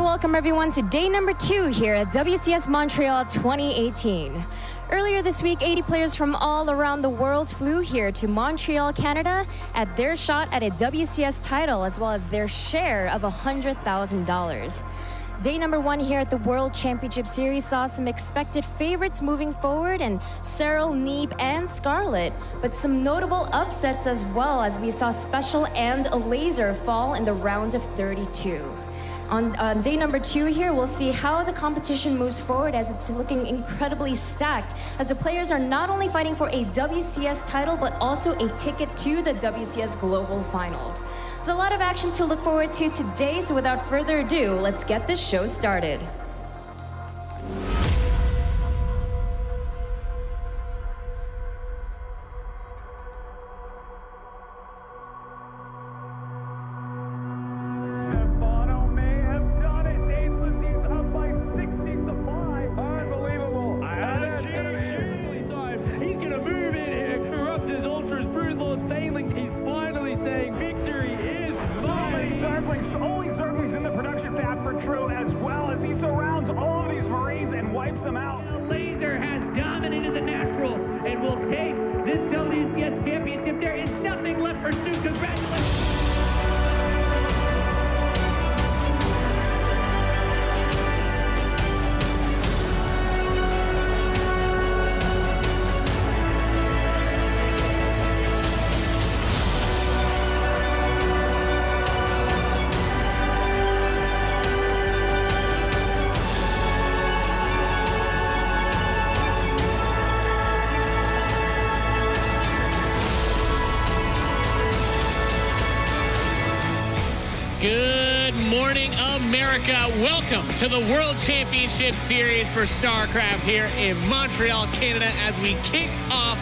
welcome everyone to day number 2 here at WCS Montreal 2018. Earlier this week, 80 players from all around the world flew here to Montreal, Canada at their shot at a WCS title as well as their share of $100,000. Day number 1 here at the World Championship Series saw some expected favorites moving forward and Serral, Neeb, and Scarlet, but some notable upsets as well as we saw Special and a Laser fall in the round of 32. On day number 2 here, we'll see how the competition moves forward as it's looking incredibly stacked as the players are not only fighting for a WCS title, but also a ticket to the WCS Global Finals. There's a lot of action to look forward to today, so without further ado, let's get this show started. Good morning, America. Welcome to the World Championship Series for StarCraft here in Montreal, Canada, as we kick off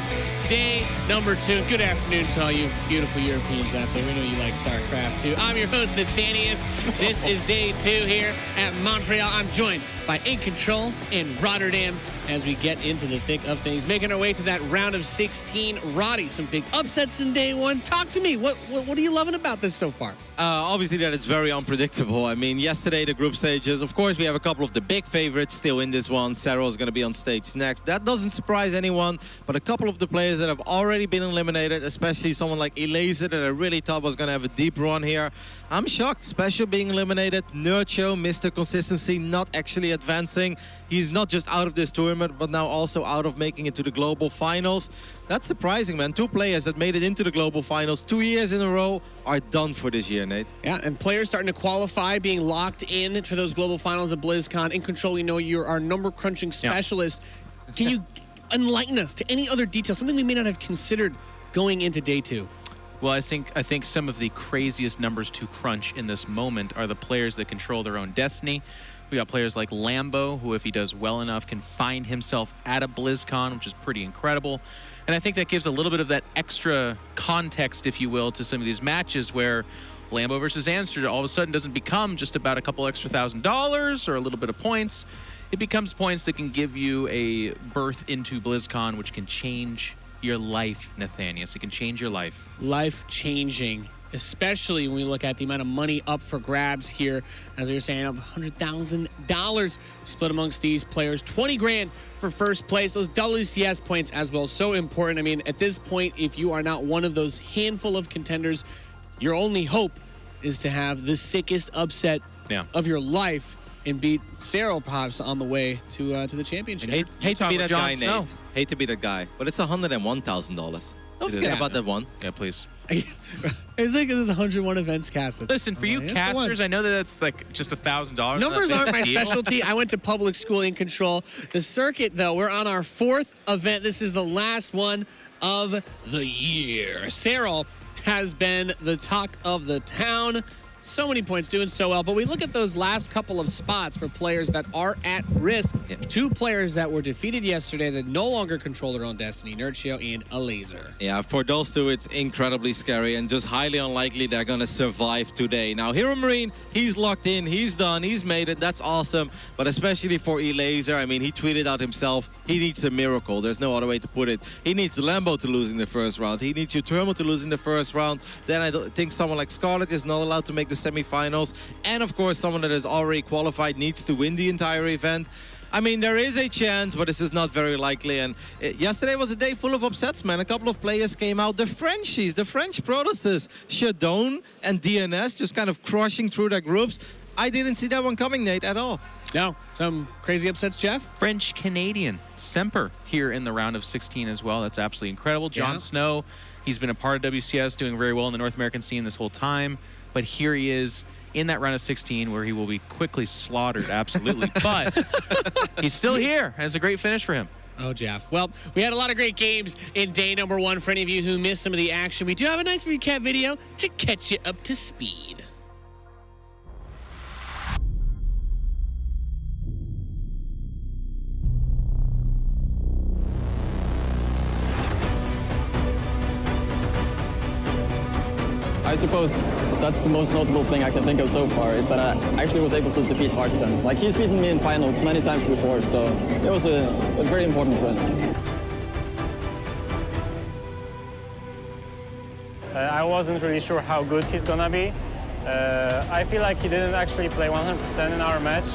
day number 2. Good afternoon to all you beautiful Europeans out there. We know you like StarCraft too. I'm your host, Nathanius. This is day 2 here at Montreal. I'm joined by In Control in Rotterdam as we get into the thick of things, making our way to that round of 16. Roddy, some big upsets in day 1. Talk to me. What are you loving about this so far? Obviously that it's very unpredictable. I mean, yesterday the group stages, of course we have a couple of the big favorites still in this one. Serral is going to be on stage next. That doesn't surprise anyone, but a couple of the players that have already been eliminated, especially someone like Elaser that I really thought was going to have a deep run here. I'm shocked. Special being eliminated. Nercho, Mr. Consistency, not actually advancing. He's not just out of this tournament, but now also out of making it to the global finals. That's surprising, man. 2 players that made it into the global finals 2 years in a row are done for this year, Nate. Yeah, and players starting to qualify, being locked in for those global finals at BlizzCon. In Control, we know you're our number crunching specialist. Yeah. Can you enlighten us to any other details, something we may not have considered going into day 2? Well, I think some of the craziest numbers to crunch in this moment are the players that control their own destiny. We got players like Lambo, who, if he does well enough, can find himself at a BlizzCon, which is pretty incredible. And I think that gives a little bit of that extra context, if you will, to some of these matches where Lambo versus Answer all of a sudden doesn't become just about a couple extra $1,000s or a little bit of points. It becomes points that can give you a berth into BlizzCon, which can change your life, Nathanius. It can change your life. Life-changing, especially when we look at the amount of money up for grabs here. As we were saying, up $100,000 split amongst these players. 20 grand for first place. Those WCS points as well, so important. I mean, at this point, if you are not one of those handful of contenders, your only hope is to have the sickest upset of your life and beat Serral perhaps on the way to the championship. Hate to be that guy, JonSnow. Nate. Hate to be that guy, but it's $101,000. Don't forget about that one. Yeah, please. It's like there's 101 events casted. Listen, for you casters, I know that that's like just $1,000. Numbers aren't my specialty. I went to public school. In Control. The circuit, though, we're on our 4th event. This is the last one of the year. Serral has been the talk of the town. So many points, doing so well. But we look at those last couple of spots for players that are at risk. 2 players that were defeated yesterday that no longer control their own destiny, Nercho and a Laser. Yeah, for those 2, it's incredibly scary and just highly unlikely they're going to survive today. Now, Hero Marine, he's locked in, he's done, he's made it. That's awesome. But especially for Elaser, I mean, he tweeted out himself, he needs a miracle. There's no other way to put it. He needs Lambo to lose in the first round. He needs Utermo to lose in the first round. Then I think someone like Scarlet is not allowed to make the the semifinals. And of course, someone that has already qualified needs to win the entire event. I mean, there is a chance, but this is not very likely. And yesterday was a day full of upsets, man. A couple of players came out. The Frenchies, the French Protesters, Shadone and DNS just kind of crushing through their groups. I didn't see that one coming, Nate, at all. No, some crazy upsets, Jeff. French-Canadian Semper here in the round of 16 as well. That's absolutely incredible. JonSnow, he's been a part of WCS, doing very well in the North American scene this whole time. But here he is in that round of 16 where he will be quickly slaughtered, absolutely. But he's still here, and it's a great finish for him. Oh, Jeff. Well, we had a lot of great games in day number 1. For any of you who missed some of the action, we do have a nice recap video to catch you up to speed. I suppose that's the most notable thing I can think of so far, is that I actually was able to defeat Harston. Like, he's beaten me in finals many times before, so it was a very important win. I wasn't really sure how good he's gonna be. I feel like he didn't actually play 100% in our match,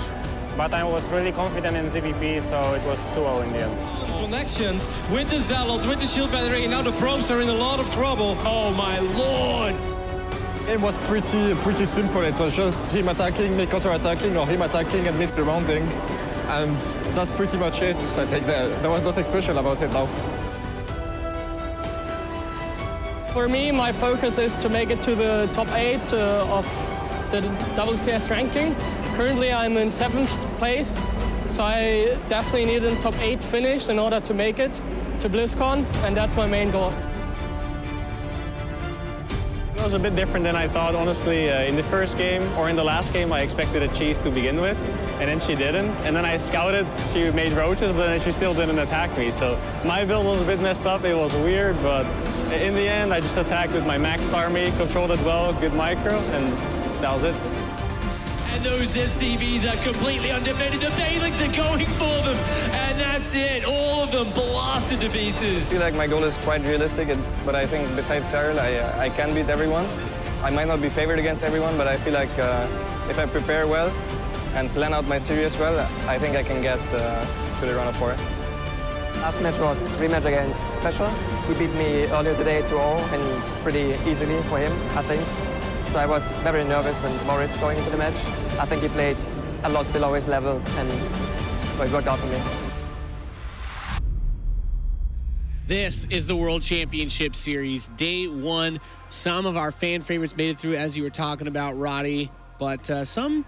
but I was really confident in ZvZ, so it was 2-0 in the end. Connections with the Zealots, with the shield battery, and now the Probes are in a lot of trouble. Oh my lord! It was pretty simple. It was just him attacking, me counter-attacking, or him attacking and me surrounding. And that's pretty much it. I think there was nothing special about it now. For me, my focus is to make it to the top 8 of the WCS ranking. Currently, I'm in 7th place, so I definitely need a top 8 finish in order to make it to BlizzCon, and that's my main goal. It was a bit different than I thought, honestly. In the first game, or in the last game, I expected a cheese to begin with, and then she didn't. And then I scouted, she made roaches, but then she still didn't attack me. So my build was a bit messed up, it was weird, but in the end, I just attacked with my maxed army, controlled it well, good micro, and that was it. And those SCVs are completely undefended. The Balings are going for them. And that's it. All of them blasted to pieces. I feel like my goal is quite realistic, but I think besides Serral, I can beat everyone. I might not be favored against everyone, but I feel like if I prepare well and plan out my series well, I think I can get to the round of 4. Last match was rematch against Special. He beat me earlier today 2-0 and pretty easily for him, I think. So I was very nervous and worried going into the match. I think he played a lot below his level, and so it worked out for me. This is the World Championship Series, day 1. Some of our fan favorites made it through, as you were talking about, Roddy. But some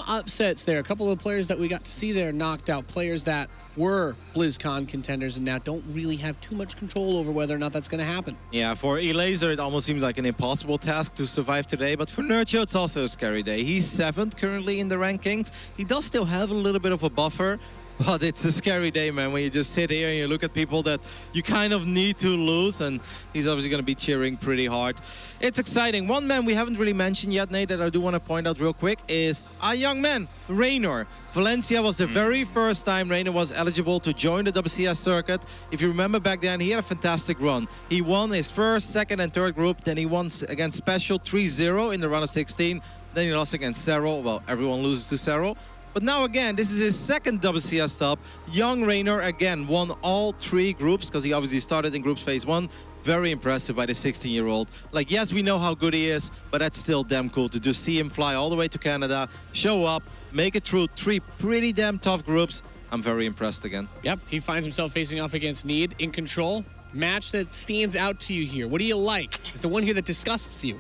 upsets there. A couple of players that we got to see there knocked out, players that were BlizzCon contenders and now don't really have too much control over whether or not that's going to happen. Yeah, for Elaser, it almost seems like an impossible task to survive today, but for Nurcho, it's also a scary day. He's 7th currently in the rankings. He does still have a little bit of a buffer, but it's a scary day, man, when you just sit here and you look at people that you kind of need to lose, and he's obviously going to be cheering pretty hard. It's exciting. One man we haven't really mentioned yet, Nate, that I do want to point out real quick is a young man, Raynor. Valencia was the very first time Raynor was eligible to join the WCS circuit. If you remember back then, he had a fantastic run. He won his first, second, and third group. Then he won against Special 3-0 in the round of 16. Then he lost against Serral. Well, everyone loses to Serral. But now again, this is his second WCS stop. Young Raynor again won all 3 groups because he obviously started in groups phase 1. Very impressive by the 16-year-old. Like, yes, we know how good he is, but that's still damn cool to just see him fly all the way to Canada, show up, make it through 3 pretty damn tough groups. I'm very impressed again. Yep, he finds himself facing off against Need in control. Match that stands out to you here. What do you like? Is the one here that disgusts you?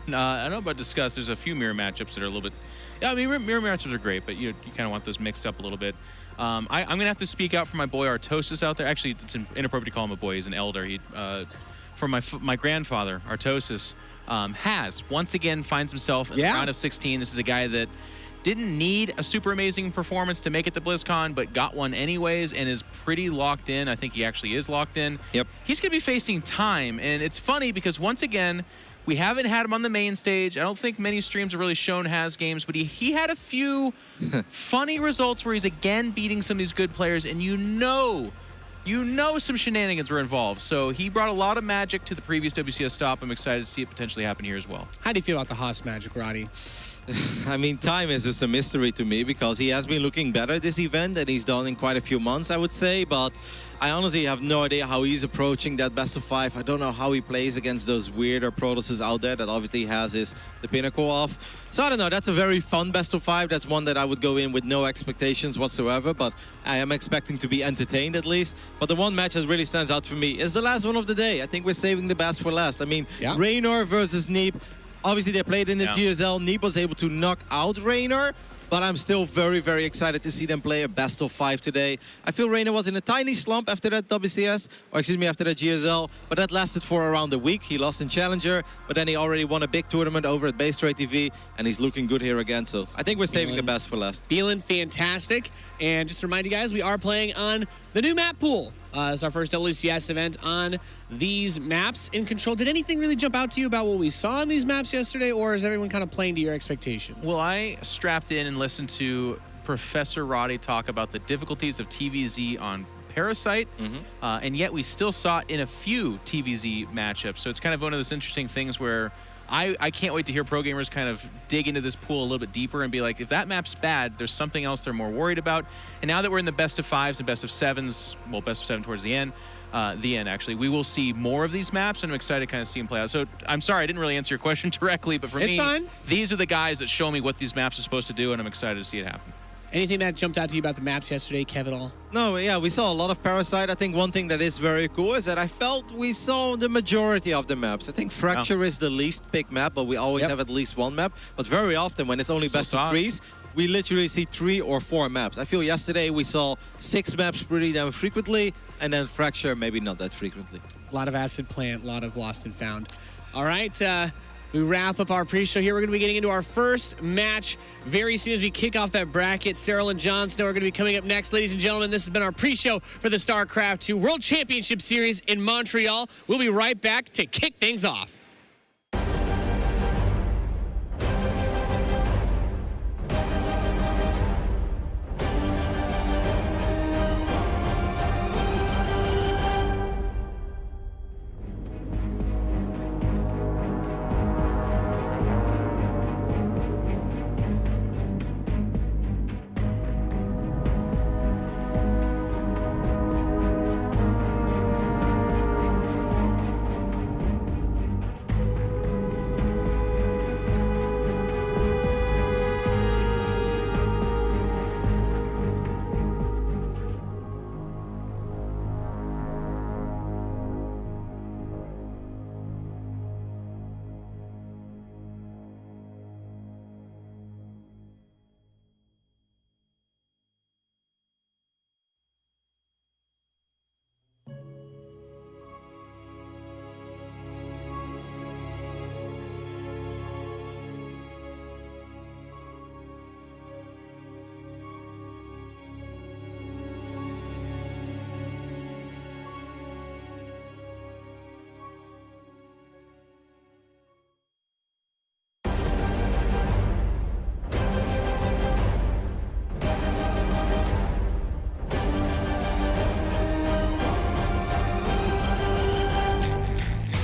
No, I don't know about discuss. There's a few mirror matchups that are a little bit... Yeah, I mean, mirror matchups are great, but you kind of want those mixed up a little bit. I'm going to have to speak out for my boy Artosis out there. Actually, it's inappropriate to call him a boy. He's an elder. For my grandfather, Artosis, once again finds himself in the round of 16. This is a guy that didn't need a super amazing performance to make it to BlizzCon, but got one anyways and is pretty locked in. I think he actually is locked in. Yep. He's going to be facing Time, and it's funny because once again, we haven't had him on the main stage. I don't think many streams have really shown Has games, but he had a few funny results where he's again beating some of these good players, and you know you know some shenanigans were involved. So he brought a lot of magic to the previous WCS stop. I'm excited to see it potentially happen here as well. How do you feel about the Haas magic, Roddy? I mean, time is just a mystery to me because he has been looking better this event than he's done in quite a few months, I would say. But I honestly have no idea how he's approaching that best of 5. I don't know how he plays against those weirder Protosses out there that obviously has the pinnacle of. So I don't know, that's a very fun best of 5. That's one that I would go in with no expectations whatsoever, but I am expecting to be entertained at least. But the one match that really stands out for me is the last one of the day. I think we're saving the best for last. I mean, Raynor versus Neep. Obviously, they played in the GSL. Neep was able to knock out Raynor, but I'm still very, very excited to see them play a best of 5 today. I feel Raynor was in a tiny slump after that WCS, or excuse me, after that GSL, but that lasted for around a week. He lost in Challenger, but then he already won a big tournament over at Base Trade TV, and he's looking good here again. So I think we're saving the best for last. Feeling fantastic. And just to remind you guys, we are playing on the new map pool. It's our first WCS event on these maps. In Control, did anything really jump out to you about what we saw on these maps yesterday, or is everyone kind of playing to your expectation? Well, I strapped in and listened to Professor Roddy talk about the difficulties of TVZ on Parasite, and yet we still saw it in a few TVZ matchups. So it's kind of one of those interesting things where I can't wait to hear pro gamers kind of dig into this pool a little bit deeper and be like, if that map's bad, there's something else they're more worried about. And now that we're in the best of 5s and best of 7s, well, best of 7 towards the end actually, we will see more of these maps, and I'm excited to kind of see them play out. So I'm sorry, I didn't really answer your question directly, but for me, these are the guys that show me what these maps are supposed to do, and I'm excited to see it happen. Anything that jumped out to you about the maps yesterday, Kev, at all? No, yeah, we saw a lot of Parasite. I think one thing that is very cool is that I felt we saw the majority of the maps. I think Fracture is the least picked map, but we always have at least one map. But very often when it's only best of 3s, we literally see 3 or 4 maps. I feel yesterday we saw 6 maps pretty damn frequently, and then Fracture maybe not that frequently. A lot of Acid Plant, a lot of Lost and Found. All right, we wrap up our pre-show here. We're going to be getting into our first match very soon as we kick off that bracket. Serral and JonSnow are going to be coming up next. Ladies and gentlemen, this has been our pre-show for the StarCraft 2 World Championship Series in Montreal. We'll be right back to kick things off.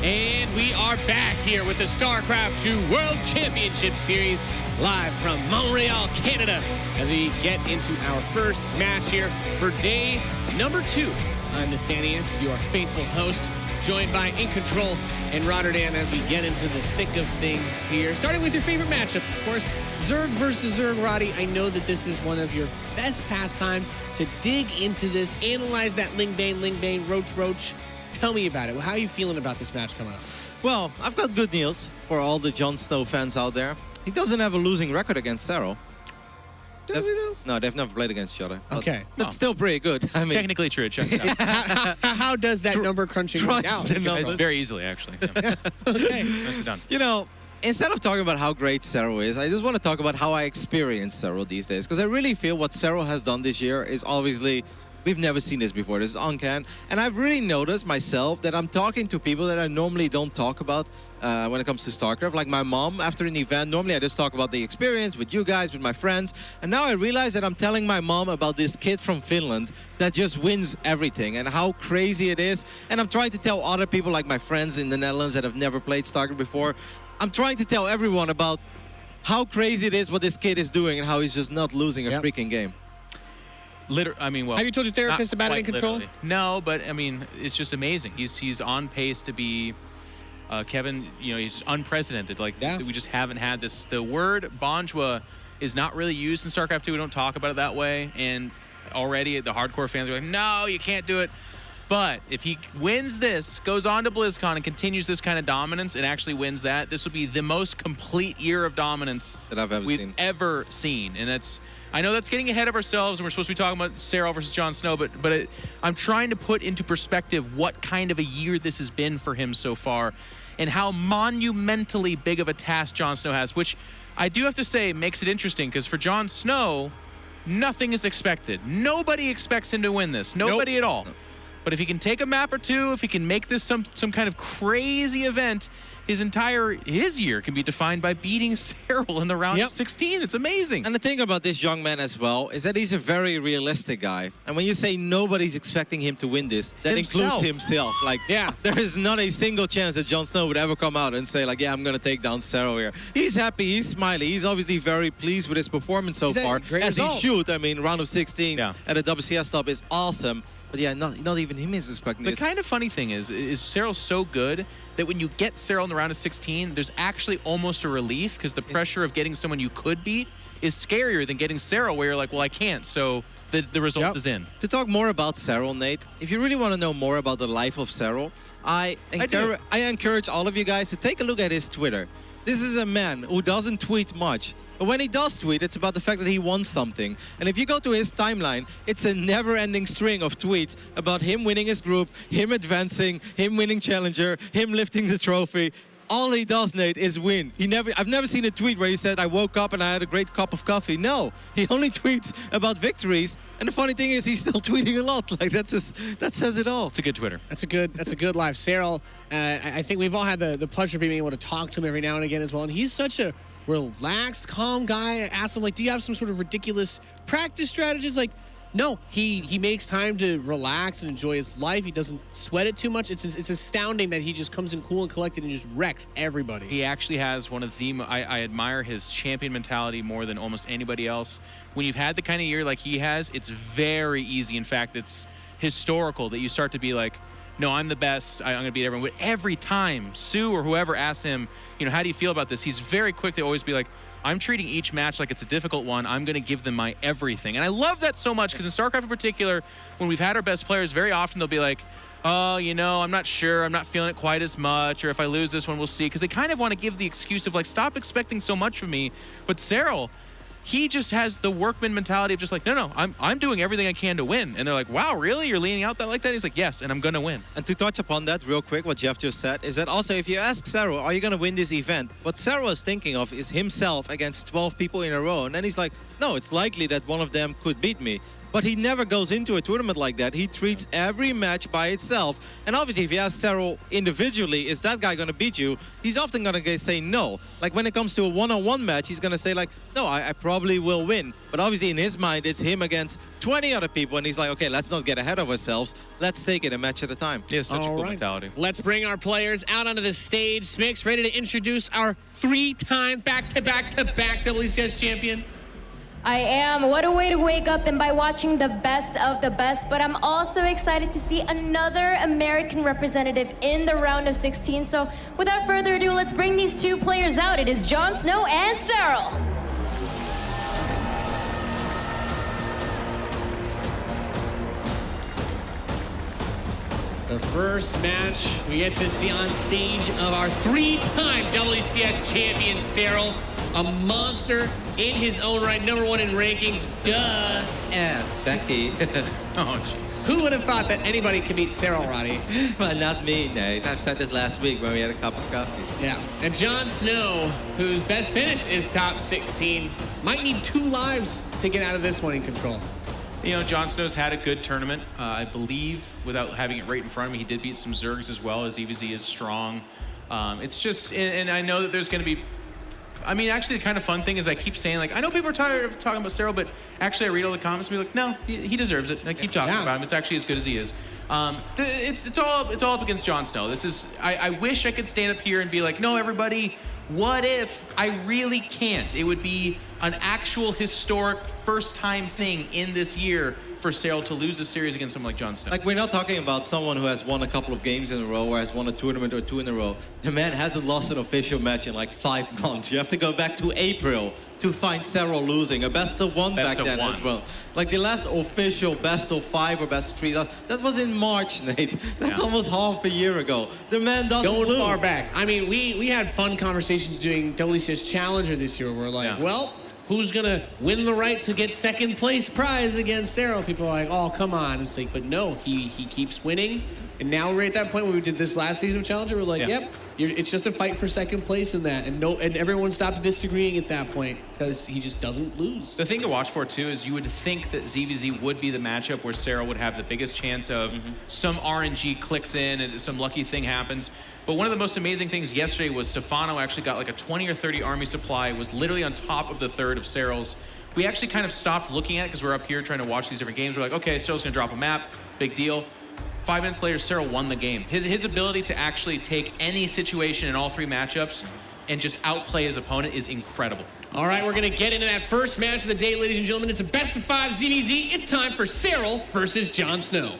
And we are back here with the StarCraft 2 World Championship Series live from Montreal, Canada, as we get into our first match here for day number 2. I'm Nathanius, your faithful host, joined by In Control and Rotterdam as we get into the thick of things here. Starting with your favorite matchup, of course, Zerg versus Zerg. Roddy, I know that this is one of your best pastimes to dig into this, analyze that Ling Bane, Roach. Tell me about it. How are you feeling about this match coming up? Well, I've got good news for all the JonSnow fans out there. He doesn't have a losing record against Serral. Does he though? No, they've never played against each other. Okay. That's still pretty good. I mean, Technically true. It checks out. How does that number crunching work out? Very easily, actually. Yeah. Okay. Nicely done. You know, instead of talking about how great Serral is, I just want to talk about how I experience Serral these days. Because I really feel what Serral has done this year is obviously we've never seen this before. This is uncanny. And I've really noticed myself that I'm talking to people that I normally don't talk about when it comes to StarCraft. Like my mom, after an event, normally I just talk about the experience with you guys, with my friends. And now I realize that I'm telling my mom about this kid from Finland that just wins everything and how crazy it is. And I'm trying to tell other people, like my friends in the Netherlands that have never played StarCraft before. I'm trying to tell everyone about how crazy it is what this kid is doing and how he's just not losing a freaking game. I mean, well, Have you told your therapist about it in control? Literally. No, but I mean, it's just amazing. He's on pace to be Kevin. You know, he's unprecedented. Like we just haven't had this. The word Bonjwa is not really used in StarCraft 2. We don't talk about it that way. And already the hardcore fans are like, no, you can't do it. But if he wins this, goes on to BlizzCon and continues this kind of dominance and actually wins that, this will be the most complete year of dominance that we've ever seen. And that's, I know that's getting ahead of ourselves, and we're supposed to be talking about Serral versus JonSnow, but I'm trying to put into perspective what kind of a year this has been for him so far and how monumentally big of a task JonSnow has, which I do have to say makes it interesting, because for JonSnow, nothing is expected. Nobody expects him to win this. Nobody at all. But if he can take a map or two, if he can make this some kind of crazy event, his year can be defined by beating Serral in the round of 16. It's amazing. And the thing about this young man as well is that he's a very realistic guy. And when you say nobody's expecting him to win this, that includes himself. Like, there is not a single chance that JonSnow would ever come out and say, like, yeah, I'm going to take down Serral here. He's happy, he's smiley, he's obviously very pleased with his performance so far, as he should. I mean, round of 16 at a WCS top is awesome. But yeah, not even him is expecting this. The kind of funny thing is Serral's so good that when you get Serral in the round of 16, there's actually almost a relief, because the pressure of getting someone you could beat is scarier than getting Serral, where you're like, well, I can't, so the result is in. To talk more about Serral, Nate, if you really want to know more about the life of Serral, I encourage all of you guys to take a look at his Twitter. This is a man who doesn't tweet much. But when he does tweet, it's about the fact that he won something. And if you go to his timeline, it's a never-ending string of tweets about him winning his group, him advancing, him winning Challenger, him lifting the trophy. All he does, Nate, is win. I've never seen a tweet where he said, I woke up and I had a great cup of coffee. No, he only tweets about victories. And the funny thing is, he's still tweeting a lot. Like, that says it all. It's a good Twitter. That's a good life. Serral, I think we've all had the pleasure of being able to talk to him every now and again as well. And he's such a relaxed, calm guy. I asked him, like, do you have some sort of ridiculous practice strategies? Like, no, he makes time to relax and enjoy his life. He doesn't sweat it too much. It's astounding that he just comes in cool and collected and just wrecks everybody. He actually has one of the, I admire his champion mentality more than almost anybody else. When you've had the kind of year like he has, it's very easy. In fact, it's historical that you start to be like, no, I'm the best, I'm gonna beat everyone. But every time Sue or whoever asks him, you know, how do you feel about this? He's very quick to always be like, I'm treating each match like it's a difficult one. I'm going to give them my everything. And I love that so much, because in StarCraft in particular, when we've had our best players, very often they'll be like, oh, you know, I'm not sure. I'm not feeling it quite as much. Or if I lose this one, we'll see. Because they kind of want to give the excuse of, like, stop expecting so much from me. But Serral, he just has the workman mentality of just like, no, I'm doing everything I can to win. And they're like, wow, really? You're leaning out that like that? He's like, yes, and I'm going to win. And to touch upon that real quick, what Jeff just said, is that also if you ask Serral, are you going to win this event? What Serral is thinking of is himself against 12 people in a row. And then he's like, no, it's likely that one of them could beat me. But he never goes into a tournament like that. He treats every match by itself. And obviously, if you ask Serral individually, is that guy going to beat you? He's often going to say no. Like when it comes to a one-on-one match, he's going to say like, no, I probably will win. But obviously in his mind, it's him against 20 other people. And he's like, okay, let's not get ahead of ourselves. Let's take it a match at a time. Yeah, such a cool mentality. Let's bring our players out onto the stage. Smix, ready to introduce our 3-time back-to-back-to-back WCS champion. I am. What a way to wake up than by watching the best of the best. But I'm also excited to see another American representative in the round of 16. So without further ado, let's bring these two players out. It is JonSnow and Serral. The first match we get to see on stage of our 3-time WCS champion, Serral. A monster in his own right, #1 in rankings, duh. Yeah, Becky. Oh, jeez. Who would have thought that anybody could beat Serral, Roddy? Well, not me, Nate. I've said this last week when we had a cup of coffee. Yeah, and JonSnow, whose best finish is top 16, might need 2 lives to get out of this one in control. You know, JonSnow's had a good tournament. I believe, without having it right in front of me, he did beat some Zergs as well, as ZvZ is strong. It's just, and I know that there's going to be, I mean, actually the kind of fun thing is I keep saying, like, I know people are tired of talking about Serral, but actually I read all the comments and be like, no, he deserves it. I keep talking about him. It's actually as good as he is. It's all up against JonSnow. This is, I wish I could stand up here and be like, no, everybody, what if? I really can't. It would be an actual historic first-time thing in this year for Serral to lose a series against someone like JonSnow. Like, we're not talking about someone who has won a couple of games in a row or has won a tournament or 2 in a row. The man hasn't lost an official match in like 5 months. You have to go back to April to find Serral losing. A best of 1 back then as well. Like the last official best of 5 or best of 3, that was in March, Nate. That's almost half a year ago. The man doesn't lose. Going far back. I mean, we had fun conversations doing WCS Challenger this year. We're like, well, who's gonna win the right to get second place prize against Serral? People are like, oh, come on. It's like, but no, he keeps winning. And now we're at that point where we did this last season of Challenger. We're like, yep, it's just a fight for second place in that. And everyone stopped disagreeing at that point because he just doesn't lose. The thing to watch for, too, is you would think that ZvZ would be the matchup where Serral would have the biggest chance of some RNG clicks in and some lucky thing happens. But one of the most amazing things yesterday was Stefano actually got like a 20 or 30 army supply, was literally on top of the third of Serral's. We actually kind of stopped looking at it because we're up here trying to watch these different games. We're like, okay, Serral's gonna drop a map, big deal. 5 minutes later, Serral won the game. His ability to actually take any situation in all 3 matchups and just outplay his opponent is incredible. All right, we're gonna get into that first match of the day, ladies and gentlemen. It's a best of 5 ZvZ. It's time for Serral versus JonSnow.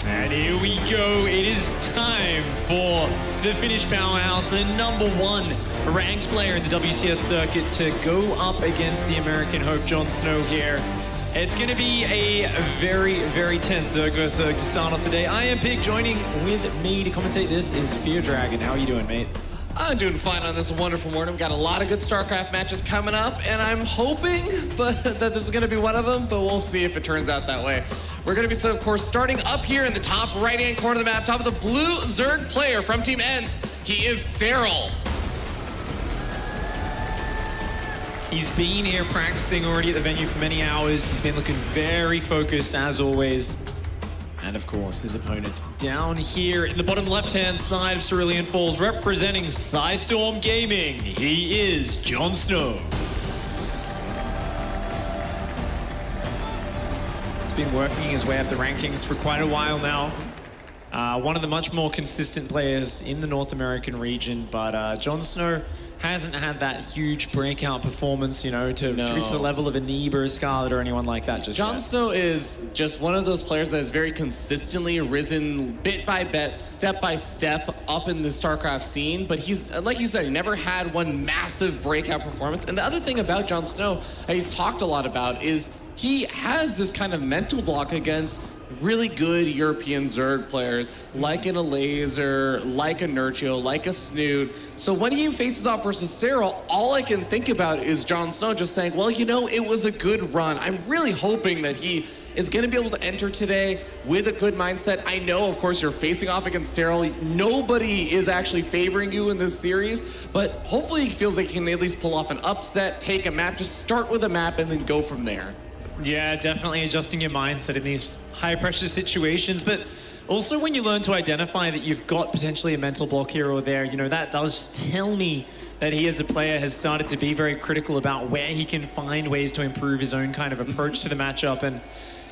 And here we go. It is time for the Finnish powerhouse, the #1 ranked player in the WCS circuit, to go up against the American hope, JonSnow here. It's going to be a very, very tense Zerg versus Zerg to start off the day. I am Pig. Joining with me to commentate this is Fear Dragon. How are you doing, mate? I'm doing fine on this wonderful morning. We've got a lot of good StarCraft matches coming up, and I'm hoping that this is going to be one of them, but we'll see if it turns out that way. We're going to be, of course, starting up here in the top right-hand corner of the map, top of the blue Zerg player from Team ENCE. He is Serral. He's been here practicing already at the venue for many hours. He's been looking very focused, as always. And of course, his opponent down here in the bottom left-hand side of Cerulean Falls, representing Psystorm Gaming, he is JonSnow. He's been working his way up the rankings for quite a while now. One of the much more consistent players in the North American region, but JonSnow hasn't had that huge breakout performance, you know, to reach the level of a Neeb or a Scarlet or anyone like that just yet. JonSnow is just one of those players that has very consistently risen bit by bit, step by step up in the StarCraft scene, but he's, like you said, he never had one massive breakout performance. And the other thing about JonSnow that he's talked a lot about is he has this kind of mental block against really good European Zerg players, like an Laser, like a Nurchio, like a Snoot. So when he faces off versus Serral, all I can think about is JonSnow just saying, well, you know, it was a good run. I'm really hoping that he is going to be able to enter today with a good mindset. I know, of course, you're facing off against Serral. Nobody is actually favoring you in this series, but hopefully he feels like he can at least pull off an upset, take a map, just start with a map and then go from there. Yeah, definitely adjusting your mindset in these high-pressure situations, but also when you learn to identify that you've got potentially a mental block here or there, you know, that does tell me that he as a player has started to be very critical about where he can find ways to improve his own kind of approach to the matchup. And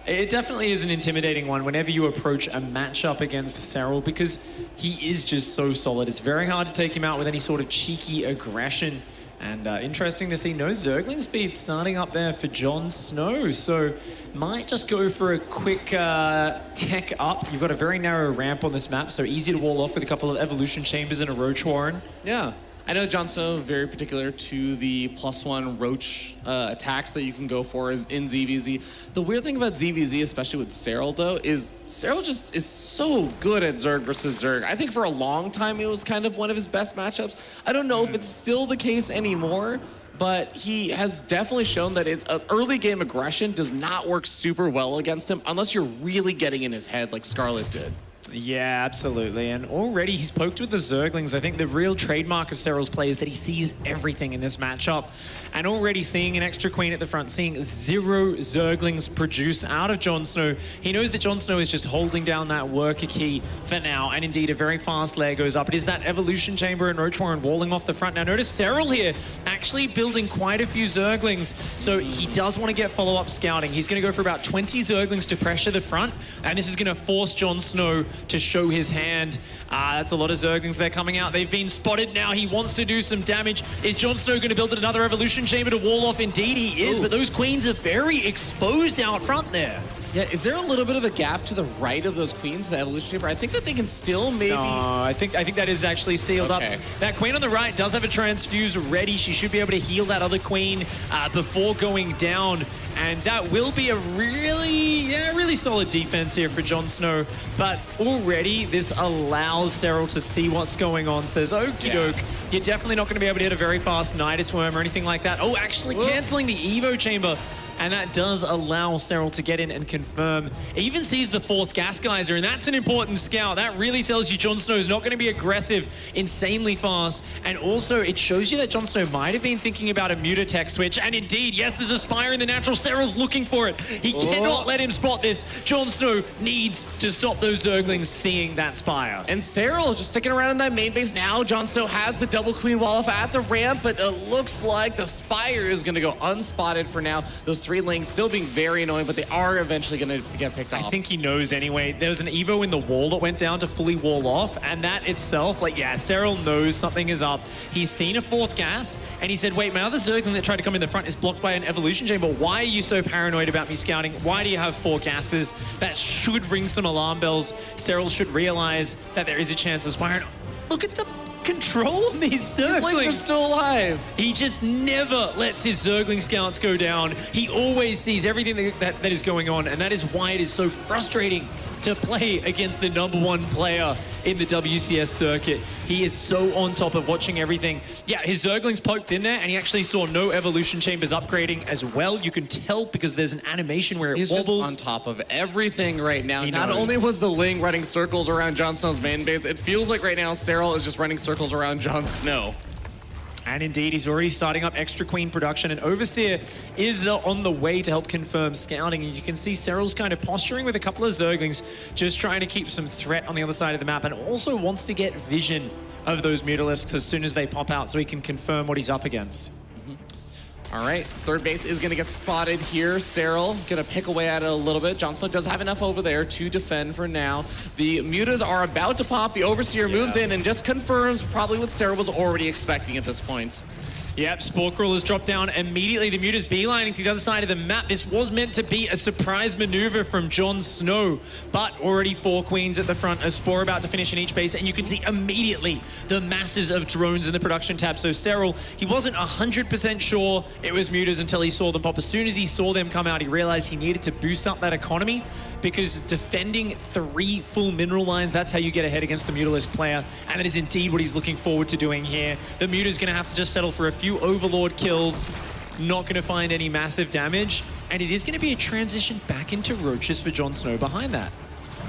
it definitely is an intimidating one whenever you approach a matchup against Serral, because he is just so solid. It's very hard to take him out with any sort of cheeky aggression. And interesting to see no Zergling speed starting up there for JonSnow. So might just go for a quick tech up. You've got a very narrow ramp on this map, so easy to wall off with a couple of evolution chambers and a Roach Warren. Yeah. I know JonSnow very particular to the +1 Roach attacks that you can go for is in ZvZ. The weird thing about ZvZ, especially with Serral though, is Serral just is so good at Zerg versus Zerg. I think for a long time it was kind of one of his best matchups. I don't know if it's still the case anymore, but he has definitely shown that it's early game aggression does not work super well against him unless you're really getting in his head like Scarlet did. Yeah, absolutely. And already he's poked with the Zerglings. I think the real trademark of Serral's play is that he sees everything in this matchup. And already seeing an extra queen at the front, seeing 0 Zerglings produced out of JonSnow. He knows that JonSnow is just holding down that worker key for now. And indeed, a very fast layer goes up. It is that Evolution Chamber and Roach Warren walling off the front. Now notice Serral here actually building quite a few Zerglings. So he does want to get follow-up scouting. He's going to go for about 20 Zerglings to pressure the front. And this is going to force JonSnow to show his hand. That's a lot of Zerglings there coming out. They've been spotted now. He wants to do some damage. Is JonSnow going to build another Evolution Chamber to wall off? Indeed he is, but those queens are very exposed out front there. Yeah, is there a little bit of a gap to the right of those queens, the Evolution Chamber? I think that they can still maybe... No, I think that is actually sealed up. That queen on the right does have a transfuse ready. She should be able to heal that other queen before going down. And that will be a really solid defense here for JonSnow. But already this allows Serral to see what's going on. Says, okie doke, you're definitely not going to be able to hit a very fast Nidus Worm or anything like that. Oh, actually canceling the Evo Chamber. And that does allow Serral to get in and confirm. He even sees the 4th gas geyser, and that's an important scout. That really tells you JonSnow is not going to be aggressive insanely fast. And also, it shows you that JonSnow might have been thinking about a Mutatech switch. And indeed, yes, there's a Spire in the natural. Serral's looking for it. He cannot let him spot this. JonSnow needs to stop those Zerglings seeing that Spire. And Serral just sticking around in that main base now. JonSnow has the double queen wall off at the ramp, but it looks like the Spire is going to go unspotted for now. Those 3 links still being very annoying, but they are eventually going to get picked off. I think he knows anyway. There's an Evo in the wall that went down to fully wall off, and that itself, like, yeah, Serral knows something is up. He's seen a 4th gas, and he said, wait, my other Zergling that tried to come in the front is blocked by an Evolution Chamber. Why are you so paranoid about me scouting? Why do you have 4 gases? That should ring some alarm bells. Serral should realize that there is a chance of Spire. Look at the control on these Zerglings. His legs are still alive. He just never lets his Zergling scouts go down. He always sees everything that is going on, and that is why it is so frustrating to play against the #1 player in the WCS circuit. He is so on top of watching everything. Yeah, his Zerglings poked in there, and he actually saw no Evolution Chambers upgrading as well. You can tell because there's an animation where it wobbles. He's just on top of everything right now. Not only was the Ling running circles around JonSnow's main base, it feels like right now Serral is just running circles around JonSnow. And indeed, he's already starting up extra queen production, and Overseer is on the way to help confirm scouting. And you can see Serral's kind of posturing with a couple of Zerglings, just trying to keep some threat on the other side of the map, and also wants to get vision of those Mutalisks as soon as they pop out so he can confirm what he's up against. All right, 3rd base is going to get spotted here. Serral going to pick away at it a little bit. JonSnow does have enough over there to defend for now. The Mutas are about to pop. The Overseer moves in and just confirms probably what Serral was already expecting at this point. Yep, Spore Crawlers drop down immediately. The Muta's beelining to the other side of the map. This was meant to be a surprise maneuver from JonSnow, but already 4 queens at the front. A Spore about to finish in each base, and you can see immediately the masses of drones in the production tab. So Serral, he wasn't 100% sure it was Mutas until he saw them pop. As soon as he saw them come out, he realized he needed to boost up that economy, because defending 3 full mineral lines, that's how you get ahead against the Mutalisk player, and that is indeed what he's looking forward to doing here. The Muta's going to have to just settle for a few Overlord kills, not going to find any massive damage, and it is going to be a transition back into Roaches for JonSnow behind that.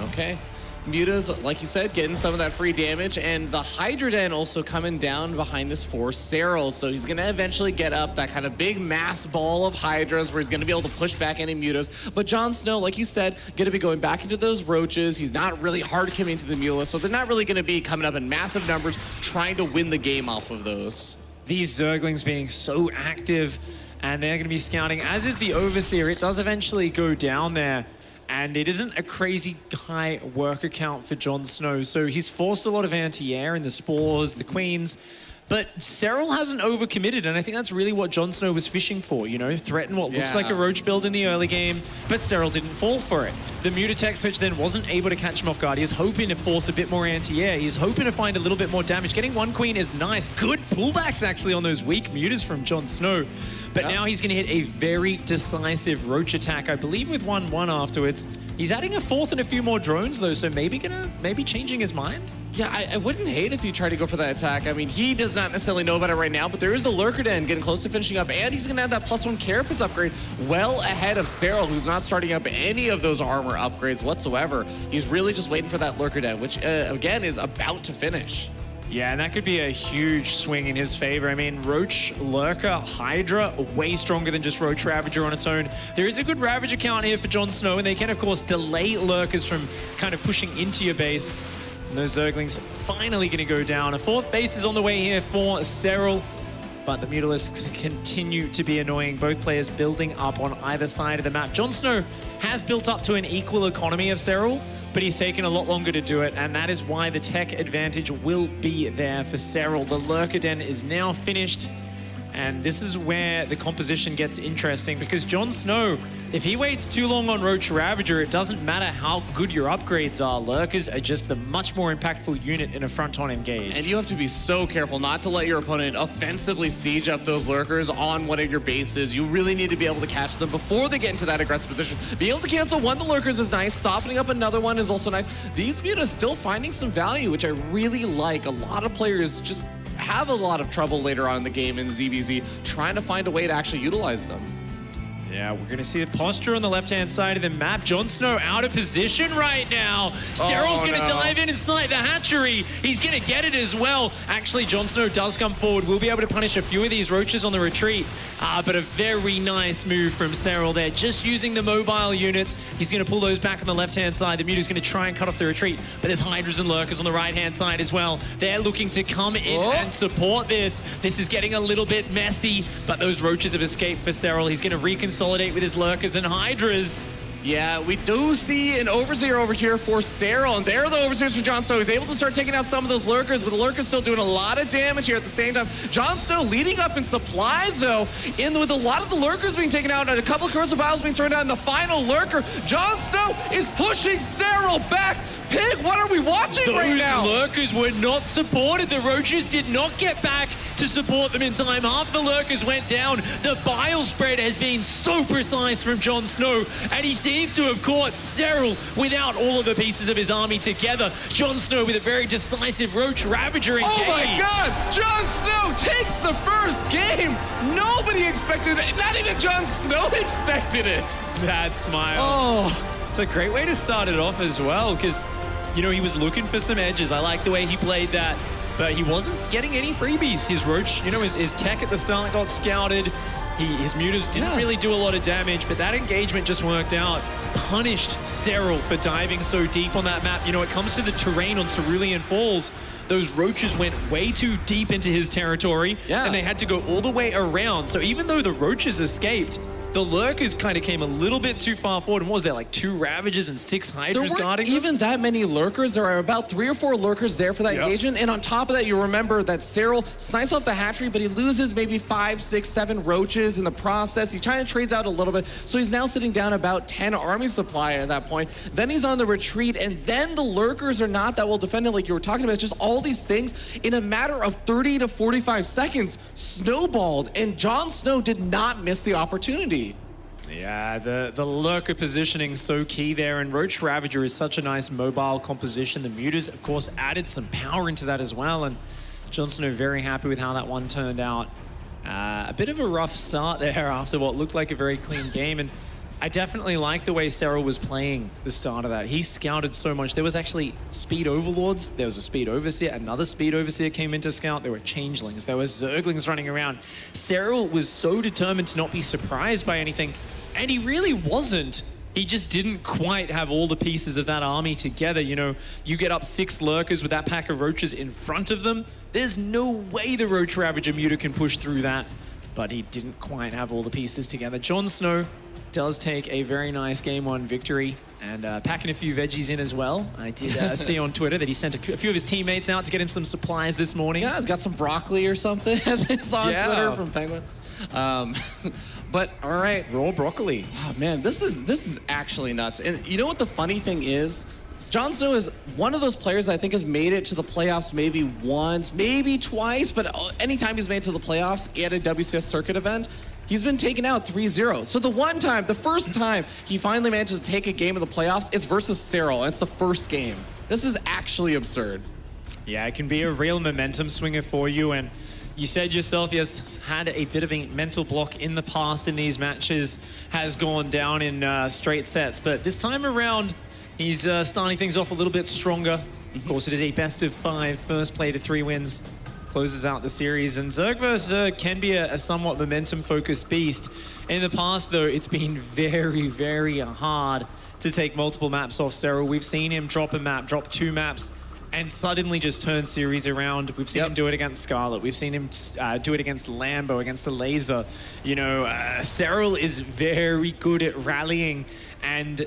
Okay. Mutas, like you said, getting some of that free damage, and the Hydra Den also coming down behind this for Serral, so he's going to eventually get up that kind of big mass ball of Hydras where he's going to be able to push back any Mutas. But JonSnow, like you said, going to be going back into those Roaches. He's not really hard coming into the Mutalisk, so they're not really going to be coming up in massive numbers trying to win the game off of those. These Zerglings being so active, and they're going to be scouting, as is the Overseer. It does eventually go down there, and it isn't a crazy high worker count for JonSnow, so he's forced a lot of anti-air in the Spores, the Queens, but Serral hasn't overcommitted, and I think that's really what JonSnow was fishing for, you know, threaten what looks like a Roach build in the early game, but Serral didn't fall for it. The Mutatech switch then wasn't able to catch him off guard. He was hoping to force a bit more anti-air. He's hoping to find a little bit more damage. Getting 1 queen is nice. Good pullbacks, actually, on those weak Mutas from JonSnow. But now he's going to hit a very decisive Roach attack, I believe with 1-1 afterwards. He's adding a 4th and a few more drones, though, so maybe changing his mind? Yeah, I wouldn't hate if you try to go for that attack. I mean, he does not necessarily know about it right now, but there is the Lurker Den getting close to finishing up, and he's going to have that +1 Carapace upgrade well ahead of Serral, who's not starting up any of those armor upgrades whatsoever. He's really just waiting for that Lurker Den, which, again, is about to finish. Yeah, and that could be a huge swing in his favor. I mean, Roach, Lurker, Hydra, way stronger than just Roach Ravager on its own. There is a good Ravager count here for JonSnow, and they can, of course, delay Lurkers from kind of pushing into your base. And those Zerglings finally going to go down. A 4th base is on the way here for Serral, but the Mutalisks continue to be annoying. Both players building up on either side of the map. JonSnow has built up to an equal economy of Serral, but he's taken a lot longer to do it, and that is why the tech advantage will be there for Serral. The Lurker Den is now finished, and this is where the composition gets interesting, because JonSnow, if he waits too long on Roach Ravager, it doesn't matter how good your upgrades are. Lurkers are just a much more impactful unit in a front-on engage. And you have to be so careful not to let your opponent offensively siege up those Lurkers on one of your bases. You really need to be able to catch them before they get into that aggressive position. Being able to cancel one of the Lurkers is nice. Softening up another one is also nice. These Mutas still finding some value, which I really like. A lot of players just have a lot of trouble later on in the game in ZvZ trying to find a way to actually utilize them. Yeah, we're going to see the posture on the left-hand side of the map. JonSnow out of position right now. Serral's going to dive in and snipe the hatchery. He's going to get it as well. Actually, JonSnow does come forward. We'll be able to punish a few of these Roaches on the retreat. But a very nice move from Serral there. Just using the mobile units. He's going to pull those back on the left-hand side. The Mewtwo's going to try and cut off the retreat. But there's Hydras and Lurkers on the right-hand side as well. They're looking to come in and support this. This is getting a little bit messy, but those Roaches have escaped for Serral. He's going to reconsolidate with his Lurkers and Hydras. Yeah, we do see an Overseer over here for Serral, and there are the Overseers for JonSnow. He's able to start taking out some of those Lurkers, but the Lurkers still doing a lot of damage here at the same time. JonSnow leading up in supply, though, with a lot of the Lurkers being taken out and a couple of Curse of Vials being thrown out in the final Lurker. JonSnow is pushing Serral back. Pig, what are we watching right now? Those Lurkers were not supported. The Roaches did not get back to support them in time. Half the Lurkers went down. The bile spread has been so precise from JonSnow, and he seems to have caught Serral without all of the pieces of his army together. JonSnow with a very decisive Roach Ravager engage. Oh my God! JonSnow takes the first game! Nobody expected it. Not even JonSnow expected it. That smile. Oh, it's a great way to start it off as well, because you know, he was looking for some edges. I like the way he played that, but he wasn't getting any freebies. His Roach, you know, his tech at the start got scouted. His Mutas didn't really do a lot of damage, but that engagement just worked out. Punished Serral for diving so deep on that map. You know, it comes to the terrain on Cerulean Falls. Those Roaches went way too deep into his territory, and they had to go all the way around. So even though the Roaches escaped, the Lurkers kind of came a little bit too far forward. And what was there, like 2 Ravagers and 6 Hydras guarding them? Even that many Lurkers. There are about 3 or 4 Lurkers there for that engagement. And on top of that, you remember that Serral snipes off the hatchery, but he loses maybe 5, 6, 7 Roaches in the process. He kind of trades out a little bit. So he's now sitting down about 10 army supply at that point. Then he's on the retreat, and then the Lurkers are not that well defended like you were talking about. It's just all these things in a matter of 30 to 45 seconds snowballed, and JonSnow did not miss the opportunity. Yeah, the Lurker positioning so key there, and Roach Ravager is such a nice mobile composition. The Mutas, of course, added some power into that as well, and JonSnow very happy with how that one turned out. A bit of a rough start there after what looked like a very clean game, and I definitely like the way Serral was playing the start of that. He scouted so much. There was actually Speed Overlords. There was a Speed Overseer. Another Speed Overseer came in to scout. There were Changelings. There were Zerglings running around. Serral was so determined to not be surprised by anything, and he really wasn't. He just didn't quite have all the pieces of that army together. You know, you get up 6 Lurkers with that pack of Roaches in front of them. There's no way the Roach Ravager Muta can push through that, but he didn't quite have all the pieces together. JonSnow does take a very nice Game 1 victory, and packing a few veggies in as well. I did see on Twitter that he sent a few of his teammates out to get him some supplies this morning. Yeah, he's got some broccoli or something. It's on Twitter from Penguin. But all right, raw broccoli. Oh man, this is actually nuts. And you know what the funny thing is? JonSnow is one of those players that I think has made it to the playoffs maybe once, maybe twice, but anytime he's made it to the playoffs at a WCS circuit event, he's been taken out 3-0. So the first time he finally manages to take a game of the playoffs is versus Serral. It's the first game. This is actually absurd. Yeah, it can be a real momentum swinger for you. And you said yourself, he has had a bit of a mental block in the past in these matches, has gone down in straight sets. But this time around, he's starting things off a little bit stronger. Of course, it is a best of 5, first play to 3 wins. Closes out the series, and Zerg vs. Zerg can be a somewhat momentum-focused beast. In the past, though, it's been very, very hard to take multiple maps off Serral. We've seen him drop a map, drop 2 maps, and suddenly just turn series around. We've seen him do it against Scarlet. We've seen him do it against Lambo, against a Laser. You know, Serral is very good at rallying, and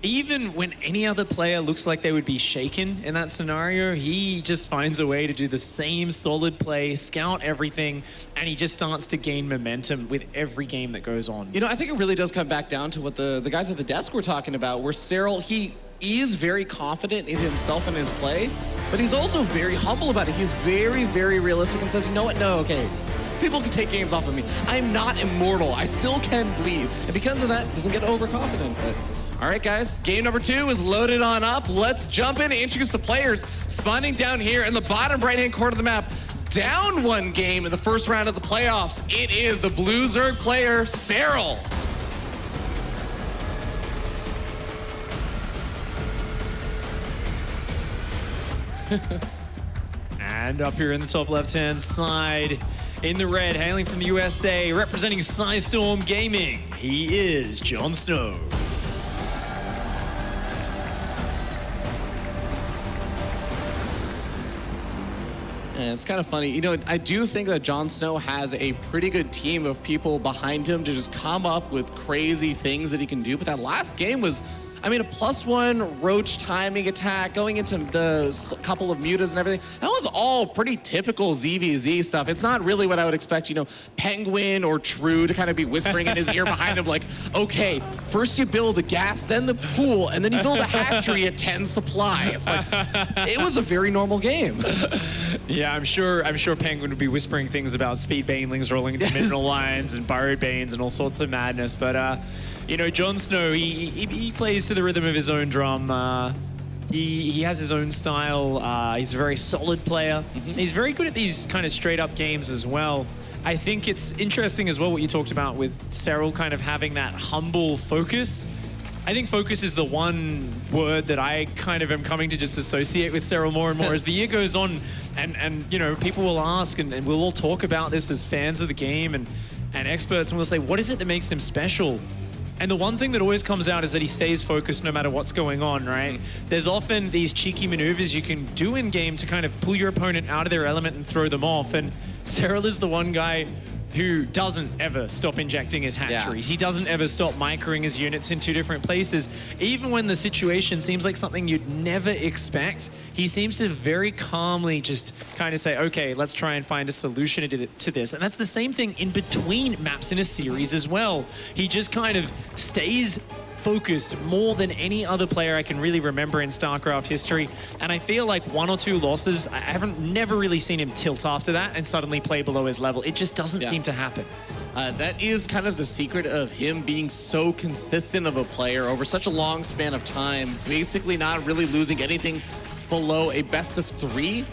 even when any other player looks like they would be shaken in that scenario, he just finds a way to do the same solid play, scout everything, and he just starts to gain momentum with every game that goes on. You know, I think it really does come back down to what the guys at the desk were talking about, where Serral, he is very confident in himself and his play, but he's also very humble about it. He's very, very realistic and says, you know what, no, okay, people can take games off of me. I'm not immortal. I still can bleed. And because of that, doesn't get overconfident. But all right, guys, game number 2 is loaded on up. Let's jump in and introduce the players. Spawning down here in the bottom right-hand corner of the map. Down 1 game in the first round of the playoffs. It is the Blue Zerg player, Serral. And up here in the top left-hand side, in the red, hailing from the USA, representing Psystorm Gaming, he is JonSnow. And it's kind of funny. You know, I do think that JonSnow has a pretty good team of people behind him to just come up with crazy things that he can do. But that last game was, I mean, a +1 roach timing attack, going into the couple of mutas and everything. That was all pretty typical ZvZ stuff. It's not really what I would expect, you know, Penguin or True to kind of be whispering in his ear behind him like, okay, first you build the gas, then the pool, and then you build a hatchery at 10 supply. It's like, it was a very normal game. Yeah, I'm sure Penguin would be whispering things about speed banelings rolling into mineral lines and burrowed banes and all sorts of madness. But you know, JonSnow, he plays to the rhythm of his own drum. He has his own style. He's a very solid player. He's very good at these kind of straight up games as well. I think it's interesting as well what you talked about with Serral kind of having that humble focus. I think focus is the one word that I kind of am coming to just associate with Serral more and more as the year goes on. And you know, people will ask, and we'll all talk about this as fans of the game and experts, and we'll say, what is it that makes him special? And the one thing that always comes out is that he stays focused no matter what's going on, right? There's often these cheeky maneuvers you can do in game to kind of pull your opponent out of their element and throw them off. And Serral is the one guy who doesn't ever stop injecting his hatcheries. Yeah. He doesn't ever stop microing his units in 2 different places. Even when the situation seems like something you'd never expect, he seems to very calmly just kind of say, okay, let's try and find a solution to this. And that's the same thing in between maps in a series as well. He just kind of stays focused more than any other player I can really remember in StarCraft history. And I feel like 1 or 2 losses, I haven't never really seen him tilt after that and suddenly play below his level. It just doesn't seem to happen. That is kind of the secret of him being so consistent of a player over such a long span of time, basically not really losing anything below a best of 3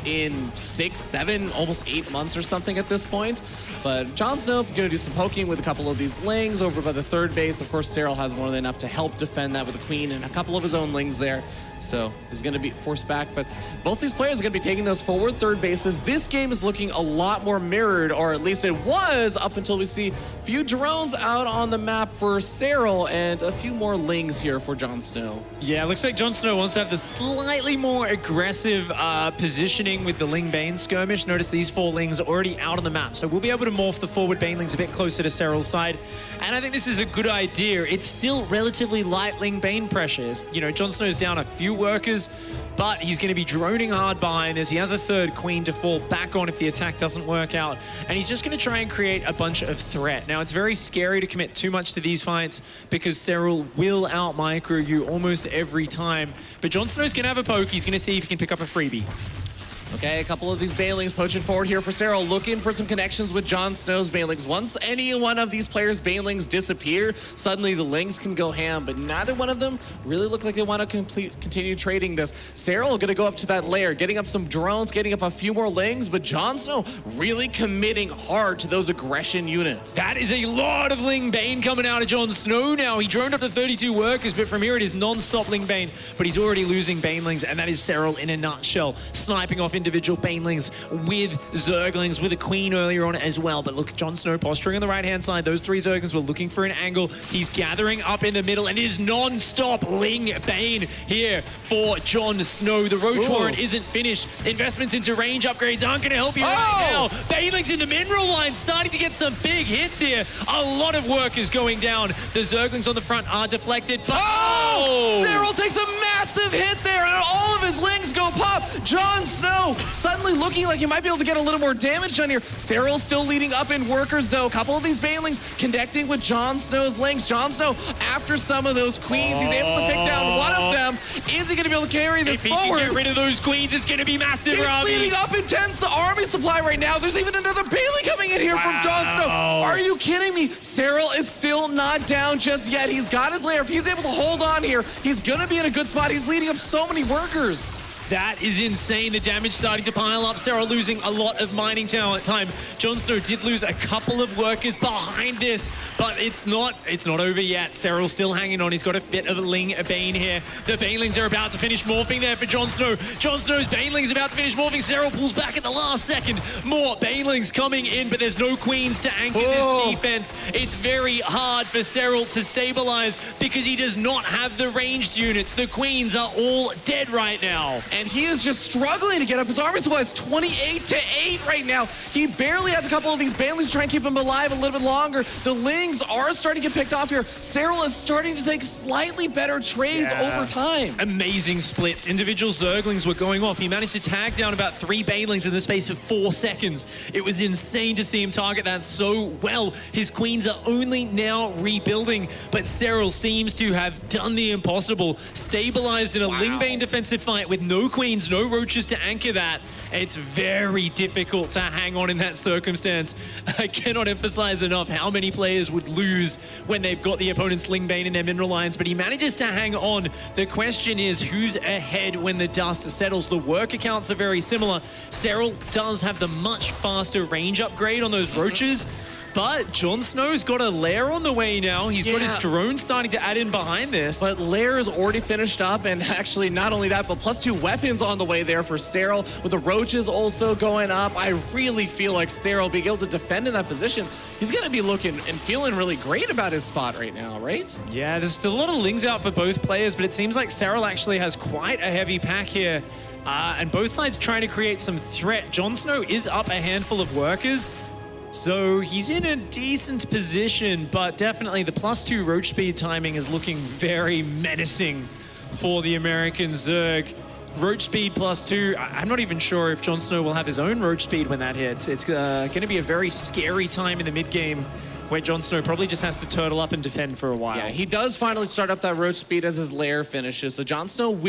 in 6, 7, almost 8 months or something at this point. But JonSnow going to do some poking with a couple of these lings over by the 3rd base. Of course, Serral has more than enough to help defend that with the queen and a couple of his own lings there. So he's going to be forced back. But both these players are going to be taking those forward 3rd bases. This game is looking a lot more mirrored, or at least it was up until we see a few drones out on the map for Serral and a few more lings here for JonSnow. Yeah, it looks like JonSnow wants to have the slightly more aggressive positioning with the Ling Bane skirmish. Notice these 4 lings are already out on the map, so we'll be able to morph the forward Banelings a bit closer to Serral's side. And I think this is a good idea. It's still relatively light Ling Bane pressures. You know, JonSnow's down a few workers, but he's going to be droning hard behind this. He has a 3rd queen to fall back on if the attack doesn't work out, and he's just going to try and create a bunch of threat. Now, it's very scary to commit too much to these fights because Serral will out-micro you almost every time, but JonSnow's going to have a poke. He's going to see if he can pick up a freebie. Okay, a couple of these Banelings poaching forward here for Serral, looking for some connections with JonSnow's Banelings. Once any one of these players' Banelings disappear, suddenly the Lings can go ham, but neither one of them really look like they want to continue trading this. Serral gonna go up to that lair, getting up some drones, getting up a few more Lings, but JonSnow really committing hard to those aggression units. That is a lot of Ling Bane coming out of JonSnow now. He droned up to 32 workers, but from here it is non-stop Ling Bane, but he's already losing Banelings, and that is Serral in a nutshell, sniping off individual Banelings with Zerglings, with a Queen earlier on as well. But look, JonSnow posturing on the right-hand side. Those 3 Zerglings were looking for an angle. He's gathering up in the middle, and it is non-stop Ling Bane here for JonSnow. The Roach Warren isn't finished. Investments into range upgrades aren't going to help you right now. Banelings in the mineral line, starting to get some big hits here. A lot of work is going down. The Zerglings on the front are deflected, but Serral takes a massive hit there, and all of his Lings go pop. JonSnow suddenly looking like he might be able to get a little more damage done here. Serral still leading up in workers, though. A couple of these Banelings connecting with JonSnow's Lings. JonSnow, after some of those Queens, he's able to pick down one of them. Is he going to be able to carry this forward? If he can get rid of those Queens, it's going to be massive, He's Rami. leading up intense army supply right now. There's even another Bailey coming in here from JonSnow. Are you kidding me? Serral is still not down just yet. He's got his lair. If he's able to hold on here, he's going to be in a good spot. He's leading up so many workers. That is insane. The damage starting to pile up. Serral losing a lot of mining time. JonSnow did lose a couple of workers behind this, but it's not over yet. Serral's still hanging on. He's got a bit of a Ling Bane here. The Banelings are about to finish morphing there for JonSnow. JonSnow's Banelings about to finish morphing. Serral pulls back at the last second. More Banelings coming in, but there's no Queens to anchor this defense. It's very hard for Serral to stabilize because he does not have the ranged units. The Queens are all dead right now. And he is just struggling to get up. His army supply is 28-8 right now. He barely has a couple of these Banelings to try and keep him alive a little bit longer. The Lings are starting to get picked off here. Serral is starting to take slightly better trades over time. Amazing splits. Individual Zerglings were going off. He managed to tag down about 3 Banelings in the space of 4 seconds. It was insane to see him target that so well. His Queens are only now rebuilding, but Serral seems to have done the impossible. Stabilized in a Ling Bane defensive fight with no Queens, no Roaches to anchor that. It's very difficult to hang on in that circumstance. I cannot emphasize enough how many players would lose when they've got the opponent's Ling Bane in their mineral lines, but he manages to hang on. The question is, who's ahead when the dust settles? The work accounts are very similar. Serral does have the much faster range upgrade on those Roaches, but JonSnow's got a lair on the way now. He's got his drone starting to add in behind this. But lair is already finished up, and actually not only that, but +2 weapons on the way there for Serral, with the Roaches also going up. I really feel like Serral being able to defend in that position, he's going to be looking and feeling really great about his spot right now, right? Yeah, there's still a lot of Lings out for both players, but it seems like Serral actually has quite a heavy pack here. And both sides trying to create some threat. JonSnow is up a handful of workers, so he's in a decent position, but definitely the +2 Roach speed timing is looking very menacing for the American Zerg. Roach speed +2, I'm not even sure if JonSnow will have his own Roach speed when that hits. It's going to be a very scary time in the mid-game where JonSnow probably just has to turtle up and defend for a while. Yeah, he does finally start up that Roach speed as his lair finishes. So JonSnow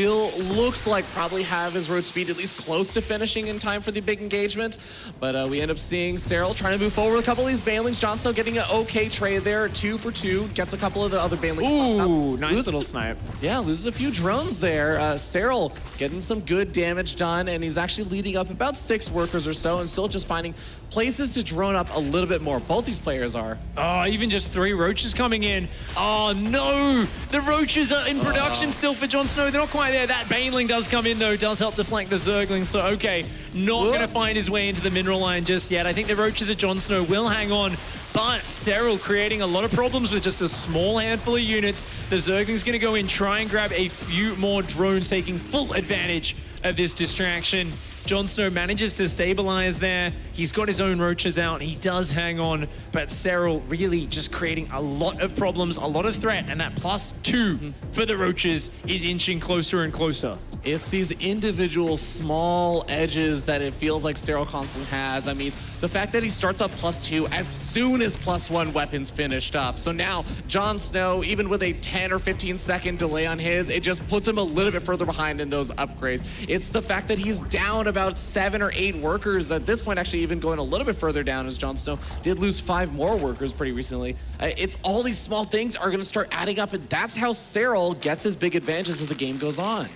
looks like probably have his Roach speed at least close to finishing in time for the big engagement. But we end up seeing Serral trying to move forward with a couple of these Banelings. JonSnow getting an okay trade there, 2 for 2. Gets a couple of the other Banelings. Ooh, nice little snipe. Yeah, loses a few drones there. Serral getting some good damage done, and he's actually leading up about 6 workers or so, and still just finding places to drone up a little bit more. Both these players are. Oh, even just 3 Roaches coming in. Oh, no. The Roaches are in production still for JonSnow. They're not quite there. That Baneling does come in, though. Does help to flank the Zerglings. So, okay, not going to find his way into the mineral line just yet. I think the Roaches at JonSnow will hang on. But Serral creating a lot of problems with just a small handful of units. The Zergling's going to go in, try and grab a few more drones, taking full advantage of this distraction. JonSnow manages to stabilize there. He's got his own Roaches out. He does hang on, but Serral really just creating a lot of problems, a lot of threat, and that +2 for the Roaches is inching closer and closer. It's these individual small edges that it feels like Serral constantly has. I mean, the fact that he starts up +2 as soon as +1 weapons finished up. So now JonSnow, even with a 10 or 15 second delay on his, it just puts him a little bit further behind in those upgrades. It's the fact that he's down about about 7 or 8 workers at this point, actually even going a little bit further down, as JonSnow did lose 5 more workers pretty recently. It's all these small things are going to start adding up, and that's how Serral gets his big advantages as the game goes on.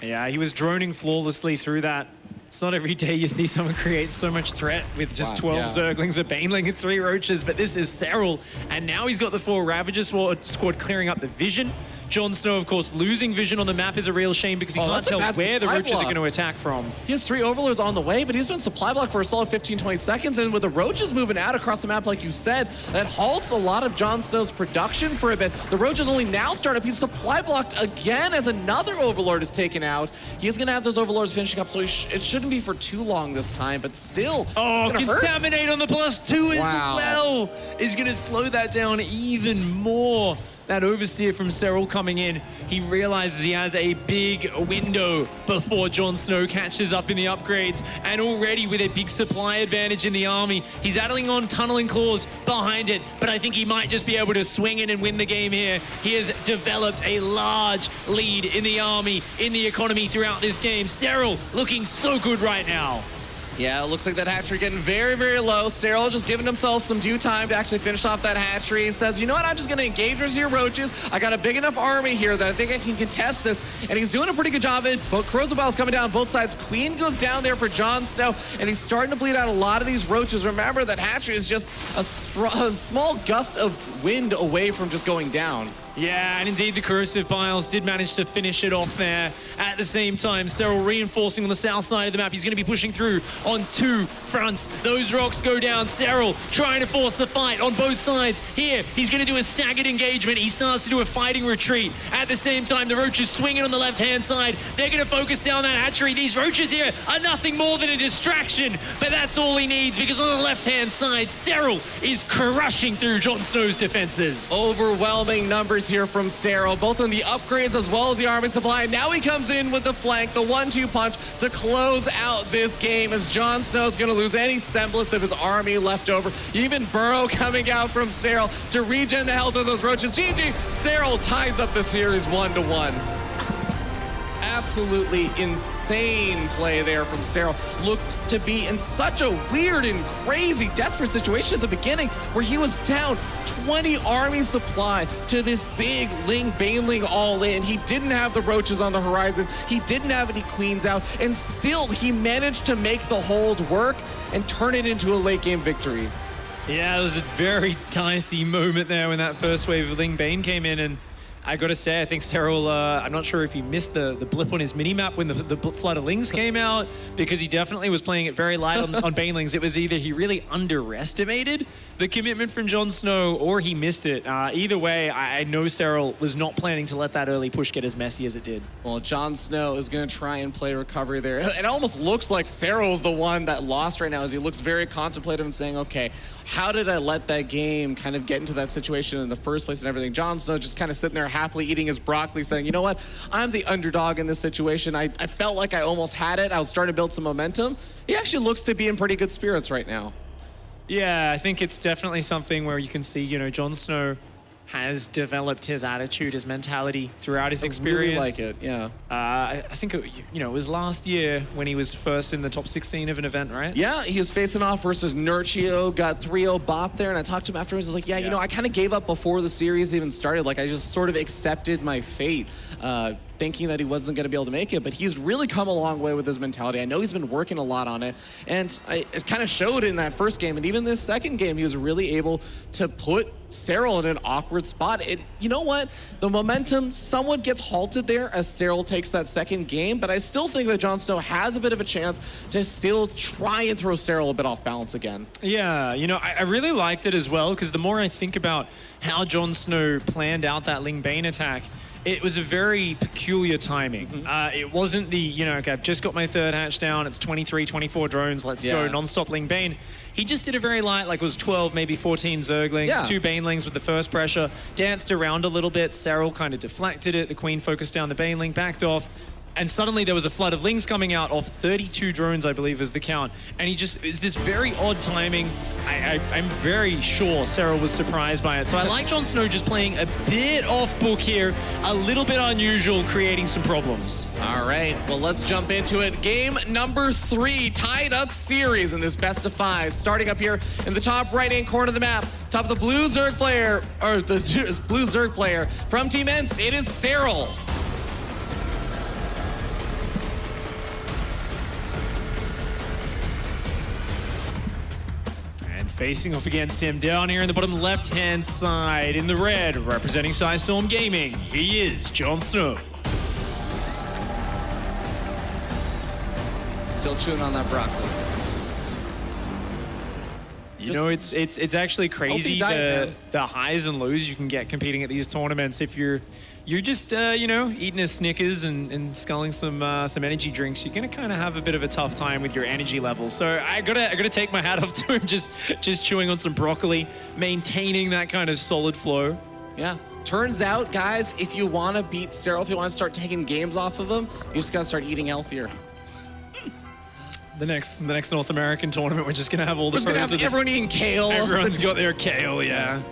Yeah, he was droning flawlessly through that. It's not every day you see someone create so much threat with just 12 Zerglings, a Baneling, and 3 Roaches, but this is Serral, and now he's got the 4 Ravager squad clearing up the vision. JonSnow, of course, losing vision on the map is a real shame because he can't tell where the Roaches are going to attack from. He has 3 Overlords on the way, but he's been supply blocked for a solid 15-20 seconds, and with the Roaches moving out across the map, like you said, that halts a lot of JonSnow's production for a bit. The Roaches only now start up. He's supply blocked again as another Overlord is taken out. He's going to have those Overlords finishing up, so it shouldn't be for too long this time, but still, oh, Contaminate on the +2 as well is going to slow that down even more. That oversteer from Serral coming in, he realizes he has a big window before JonSnow catches up in the upgrades, and already with a big supply advantage in the army, he's adding on Tunneling Claws behind it, but I think he might just be able to swing in and win the game here. He has developed a large lead in the army, in the economy throughout this game. Serral looking so good right now. Yeah, it looks like that hatchery getting very, very low. Serral just giving himself some due time to actually finish off that hatchery. He says, you know what, I'm just going to engage with your Roaches. I got a big enough army here that I think I can contest this. And he's doing a pretty good job of it. But Crozabel's coming down both sides. Queen goes down there for JonSnow, and he's starting to bleed out a lot of these Roaches. Remember that hatchery is just a small gust of wind away from just going down. Yeah, and indeed the Corrosive Biles did manage to finish it off there. At the same time, Serral reinforcing on the south side of the map. He's going to be pushing through on 2 fronts. Those rocks go down. Serral trying to force the fight on both sides. Here, he's going to do a staggered engagement. He starts to do a fighting retreat. At the same time, the Roaches swinging on the left-hand side. They're going to focus down that hatchery. These Roaches here are nothing more than a distraction, but that's all he needs because on the left-hand side, Serral is crushing through JonSnow's defenses. Overwhelming numbers here from Serral, both on the upgrades as well as the army supply. Now he comes in with the flank, the 1-2 punch to close out this game as JonSnow's going to lose any semblance of his army left over. Even Burrow coming out from Serral to regen the health of those Roaches. GG, Serral ties up the series 1-1. Absolutely insane play there from Serral. Looked to be in such a weird and crazy, desperate situation at the beginning where he was down 20 army supply to this big Ling Baneling all in. He didn't have the Roaches on the horizon. He didn't have any Queens out, and still he managed to make the hold work and turn it into a late game victory. Yeah, it was a very dicey moment there when that first wave of Ling Bane came in, and I gotta say, I think Serral, I'm not sure if he missed the blip on his minimap when the flood of Lings came out, because he definitely was playing it very light on Banelings. It was either he really underestimated the commitment from JonSnow or he missed it. Either way, I know Serral was not planning to let that early push get as messy as it did. Well, JonSnow is going to try and play recovery there. It almost looks like Serral's the one that lost right now as he looks very contemplative and saying, okay, how did I let that game kind of get into that situation in the first place and everything? JonSnow just kind of sitting there happily eating his broccoli saying, you know what, I'm the underdog in this situation. I felt like I almost had it. I was starting to build some momentum. He actually looks to be in pretty good spirits right now. Yeah, I think it's definitely something where you can see, you know, JonSnow has developed his attitude, his mentality throughout his experience. I really like it, yeah. I think, it was last year when he was first in the top 16 of an event, right? Yeah, he was facing off versus Nurchio, got 3-0 bop there, and I talked to him afterwards. I was like, yeah, you know, I kind of gave up before the series even started. Like, I just sort of accepted my fate, thinking that he wasn't going to be able to make it, but he's really come a long way with his mentality. I know he's been working a lot on it, and it kind of showed in that first game, and even this second game, he was really able to put Serral in an awkward spot. You know what? The momentum somewhat gets halted there as Serral takes that second game, but I still think that JonSnow has a bit of a chance to still try and throw Serral a bit off balance again. Yeah, you know, I really liked it as well, because the more I think about how JonSnow planned out that Ling Bane attack, it was a very peculiar timing. It wasn't the, you know, okay, I've just got my third hatch down, it's 23, 24 drones, let's go, non-stop Ling Bane. He just did a very light, like it was 12, maybe 14 Zerglings, 2 Banelings with the first pressure, danced around a little bit, Serral kind of deflected it, the Queen focused down the Baneling, backed off, And suddenly there was a flood of Lings coming out off 32 drones, I believe is the count. And he just, is this very odd timing. I'm very sure Serral was surprised by it. So I like JonSnow just playing a bit off book here, a little bit unusual, creating some problems. All right, well, let's jump into it. Game number 3, tied up series in this best of 5. Starting up here in the top right-hand corner of the map, top of the blue Zerg player, or the blue Zerg player from Team Ents, it is Serral. Facing off against him down here in the bottom left-hand side in the red, representing Storm Gaming, he is JonSnow. Still chewing on that broccoli. You know, it's actually crazy the highs and lows you can get competing at these tournaments. If you're just you know, eating a Snickers and sculling some energy drinks, you're gonna kind of have a bit of a tough time with your energy levels. So I gotta take my hat off to him, just chewing on some broccoli, maintaining that kind of solid flow. Yeah. Turns out, guys, if you want to beat Serral, if you want to start taking games off of him, you just gotta start eating healthier. The next North American tournament, we're just gonna have all the pros with everyone eating kale. Everyone's got their kale, yeah.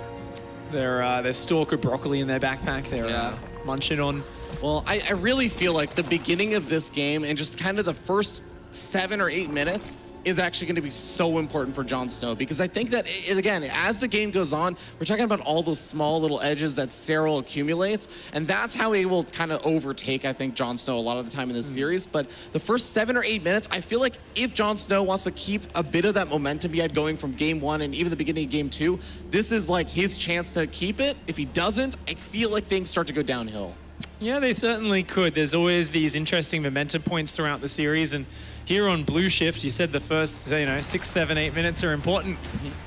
Their stalk of broccoli in their backpack. They're munching on. Well, I really feel like the beginning of this game and just kind of the first 7 or 8 minutes is actually going to be so important for JonSnow, because I think that, again, as the game goes on, we're talking about all those small little edges that Serral accumulates, and that's how he will kind of overtake, I think, JonSnow a lot of the time in this series. But the first 7 or 8 minutes, I feel like if JonSnow wants to keep a bit of that momentum he had going from game 1 and even the beginning of game 2, this is like his chance to keep it. If he doesn't, I feel like things start to go downhill. Yeah, they certainly could. There's always these interesting momentum points throughout the series, and here on Blue Shift, you said the first, 6, 7, 8 minutes are important.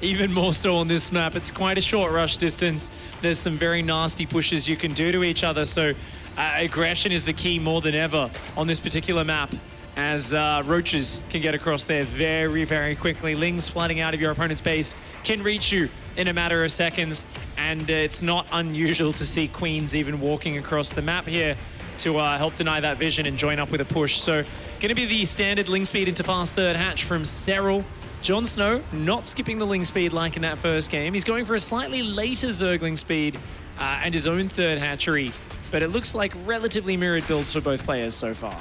Even more so on this map. It's quite a short rush distance. There's some very nasty pushes you can do to each other, so aggression is the key more than ever on this particular map, as roaches can get across there very, very quickly. Lings flooding out of your opponent's base can reach you in a matter of seconds, and it's not unusual to see queens even walking across the map here to help deny that vision and join up with a push. So gonna be the standard Ling speed into fast third hatch from Serral. JonSnow not skipping the Ling speed like in that first game. He's going for a slightly later Zergling speed and his own third hatchery, but it looks like relatively mirrored builds for both players so far.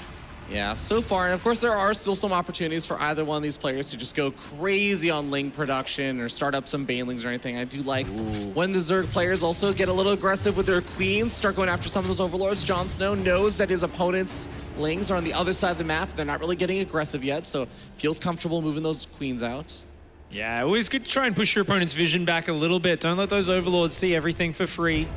Yeah, so far, and of course there are still some opportunities for either one of these players to just go crazy on Ling production or start up some banelings or anything. I do like when the Zerg players also get a little aggressive with their queens, start going after some of those overlords. JonSnow knows that his opponent's Lings are on the other side of the map. They're not really getting aggressive yet, so feels comfortable moving those queens out. Yeah, always good to try and push your opponent's vision back a little bit. Don't let those overlords see everything for free.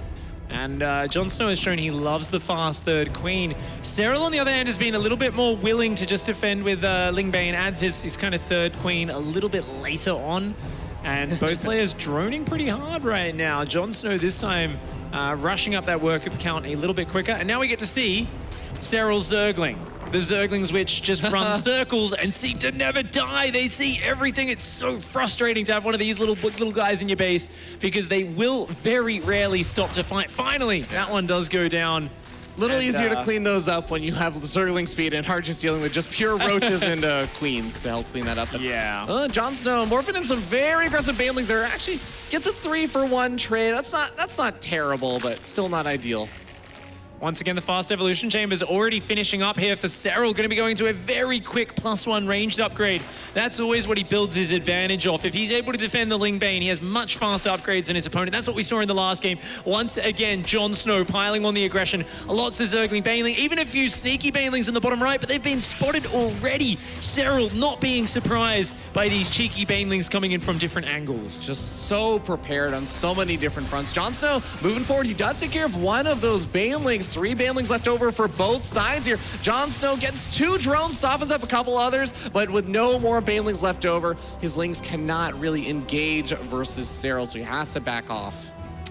And JonSnow has shown he loves the fast third queen. Serral, on the other hand, has been a little bit more willing to just defend with Lingbane, adds his kind of third queen a little bit later on. And both players droning pretty hard right now. JonSnow this time rushing up that worker count a little bit quicker. And now we get to see Serral's Zergling. The Zerglings which just run circles and seem to never die. They see everything. It's so frustrating to have one of these little guys in your base because they will very rarely stop to fight. Finally, that one does go down. Little easier to clean those up when you have Zergling speed and hard just dealing with just pure roaches and queens to help clean that up. Yeah. JonSnow morphing in some very aggressive banelings there. Actually gets a 3-for-1 trade. That's not terrible, but still not ideal. Once again, the fast evolution chamber is already finishing up here for Serral. Going to be going to a very quick +1 ranged upgrade. That's always what he builds his advantage off. If he's able to defend the Lingbane, he has much faster upgrades than his opponent. That's what we saw in the last game. Once again, JonSnow piling on the aggression. Lots of Zergling Baneling, even a few sneaky Banelings in the bottom right, but they've been spotted already. Serral not being surprised by these cheeky Banelings coming in from different angles. Just so prepared on so many different fronts. JonSnow moving forward, he does take care of one of those Banelings. 3 Banelings left over for both sides here. JonSnow gets 2 drones, softens up a couple others, but with no more Banelings left over, his Lings cannot really engage versus Serral, so he has to back off.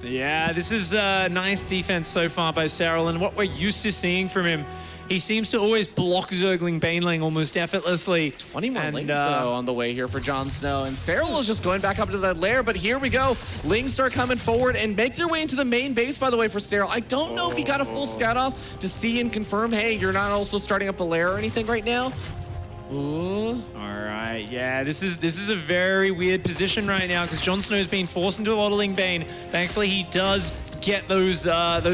Yeah, this is nice defense so far by Serral, and what we're used to seeing from him. He seems to always block Zergling Baneling almost effortlessly. 20 more links, though, on the way here for JonSnow. And Serral is just going back up to that lair, but here we go. Lings start coming forward and make their way into the main base, by the way, for Serral. I don't know if he got a full scout off to see and confirm, hey, you're not also starting up a lair or anything right now. Ooh. All right, yeah, this is a very weird position right now because JonSnow's being forced into a Waddling Bane. Thankfully, he does get those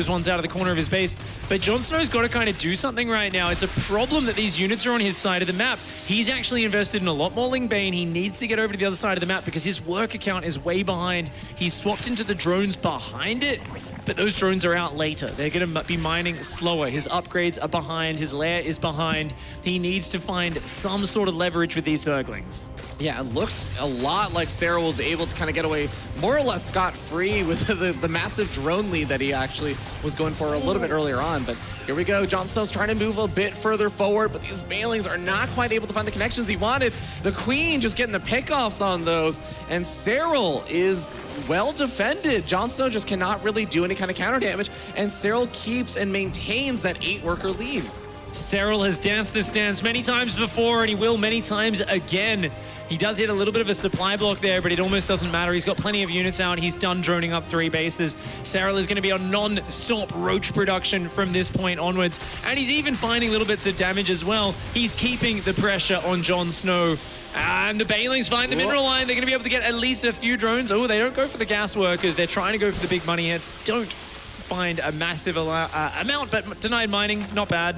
ones out of the corner of his base. But JonSnow's got to kind of do something right now. It's a problem that these units are on his side of the map. He's actually invested in a lot more Ling Bane. He needs to get over to the other side of the map because his work account is way behind. He's swapped into the drones behind it, but those drones are out later. They're going to be mining slower. His upgrades are behind. His lair is behind. He needs to find some sort of leverage with these Zerglings. Yeah, it looks a lot like Serral was able to kind of get away more or less scot-free with the massive drone lead that he actually was going for a little bit earlier on. But here we go. JonSnow's trying to move a bit further forward, but these Banelings are not quite able to find the connections he wanted. The Queen just getting the pickoffs on those, and Serral is well defended. JonSnow just cannot really do any kind of counter damage, and Serral keeps and maintains that 8-worker lead. Serral has danced this dance many times before, and he will many times again. He does hit a little bit of a supply block there, but it almost doesn't matter. He's got plenty of units out. He's done droning up 3 bases. Serral is going to be on non-stop roach production from this point onwards, and he's even finding little bits of damage as well. He's keeping the pressure on JonSnow. And the Banelings find the mineral line. They're going to be able to get at least a few drones. Oh, they don't go for the gas workers. They're trying to go for the big money hits. Don't find a massive amount, but denied mining, not bad.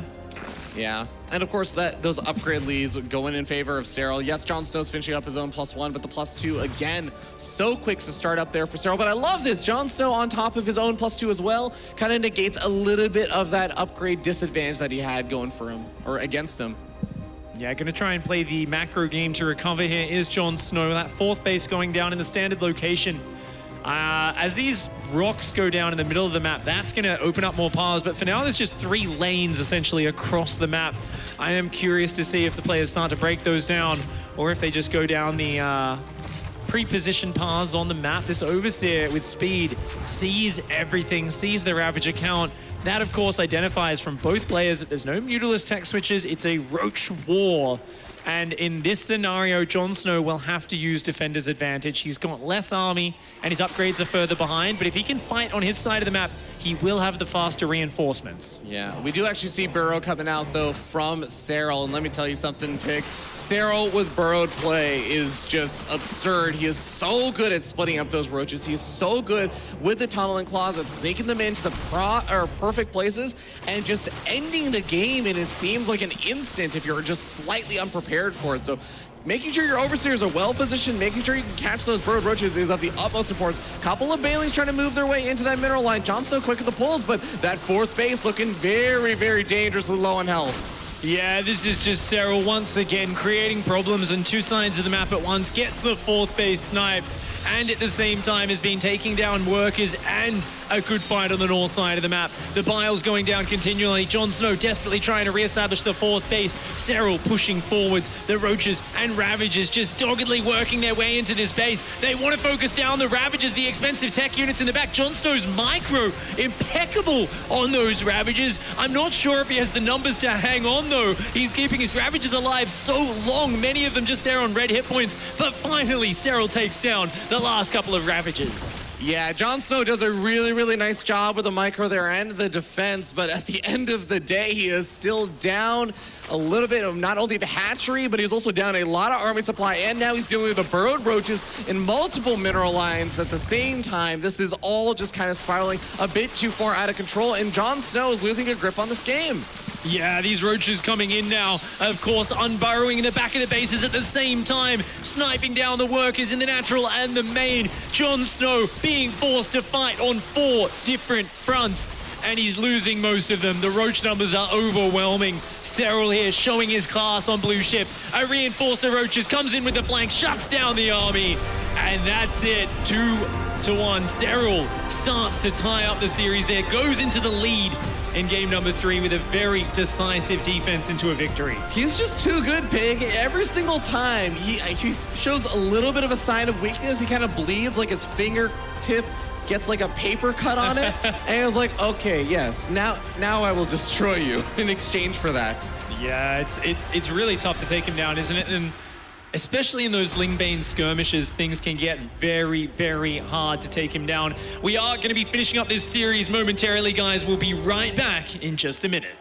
Yeah, and of course those upgrade leads going in favor of Serral. Yes, JonSnow's finishing up his own +1, but the +2 again, so quick to start up there for Serral. But I love this. JonSnow on top of his own +2 as well kind of negates a little bit of that upgrade disadvantage that he had going for him or against him. Yeah, going to try and play the macro game to recover here is JonSnow. That 4th base going down in the standard location. As these rocks go down in the middle of the map, that's going to open up more paths. But for now, there's just 3 lanes essentially across the map. I am curious to see if the players start to break those down or if they just go down the pre-positioned paths on the map. This Overseer with speed sees everything, sees the Ravage account. That, of course, identifies from both players that there's no Mutalisk tech switches. It's a Roach war. And in this scenario, JonSnow will have to use Defender's advantage. He's got less army, and his upgrades are further behind. But if he can fight on his side of the map, he will have the faster reinforcements. Yeah, we do actually see Burrow coming out, though, from Serral. And let me tell you something, Pig. Serral with burrowed play is just absurd. He is so good at splitting up those roaches. He is so good with the tunneling claws at sneaking them into the perfect places and just ending the game in, it seems like, an instant if you're just slightly unprepared for it. So making sure your Overseers are well positioned, making sure you can catch those burrowed roaches is of the utmost importance. Couple of Banelings trying to move their way into that mineral line. JonSnow quick at the pulls, but that 4th base looking very, very dangerously low on health. Yeah, this is just Serral once again creating problems on 2 sides of the map at once. Gets the 4th base sniped, and at the same time has been taking down workers and a good fight on the north side of the map. The Biles going down continually. JonSnow desperately trying to reestablish the 4th base. Serral pushing forwards. The Roaches and Ravagers just doggedly working their way into this base. They want to focus down the Ravagers, the expensive tech units in the back. JonSnow's micro impeccable on those Ravagers. I'm not sure if he has the numbers to hang on, though. He's keeping his Ravagers alive so long, many of them just there on red hit points. But finally, Serral takes down the last couple of Ravagers. Yeah, JonSnow does a really, really nice job with the micro there and the defense, but at the end of the day, he is still down a little bit of not only the hatchery, but he's also down a lot of army supply, and now he's dealing with the burrowed roaches in multiple mineral lines at the same time. This is all just kind of spiraling a bit too far out of control, and JonSnow is losing a grip on this game. Yeah, these roaches coming in now, of course, unburrowing in the back of the bases at the same time, sniping down the workers in the natural and the main. JonSnow being forced to fight on 4 different fronts, and he's losing most of them. The roach numbers are overwhelming. Serral here showing his class on blue ship. A reinforcer roaches comes in with the flank, shuts down the army, and that's it. 2-1. Serral starts to tie up the series there, goes into the lead in game number 3 with a very decisive defense into a victory. He's just too good, Pig. Every single time he shows a little bit of a sign of weakness. He kind of bleeds like his fingertip gets like a paper cut on it, and I was like, okay, yes, now I will destroy you in exchange for that. Yeah, it's really tough to take him down, isn't it? And especially in those Lingbane skirmishes, things can get very, very hard to take him down. We are going to be finishing up this series momentarily, guys. We'll be right back in just a minute.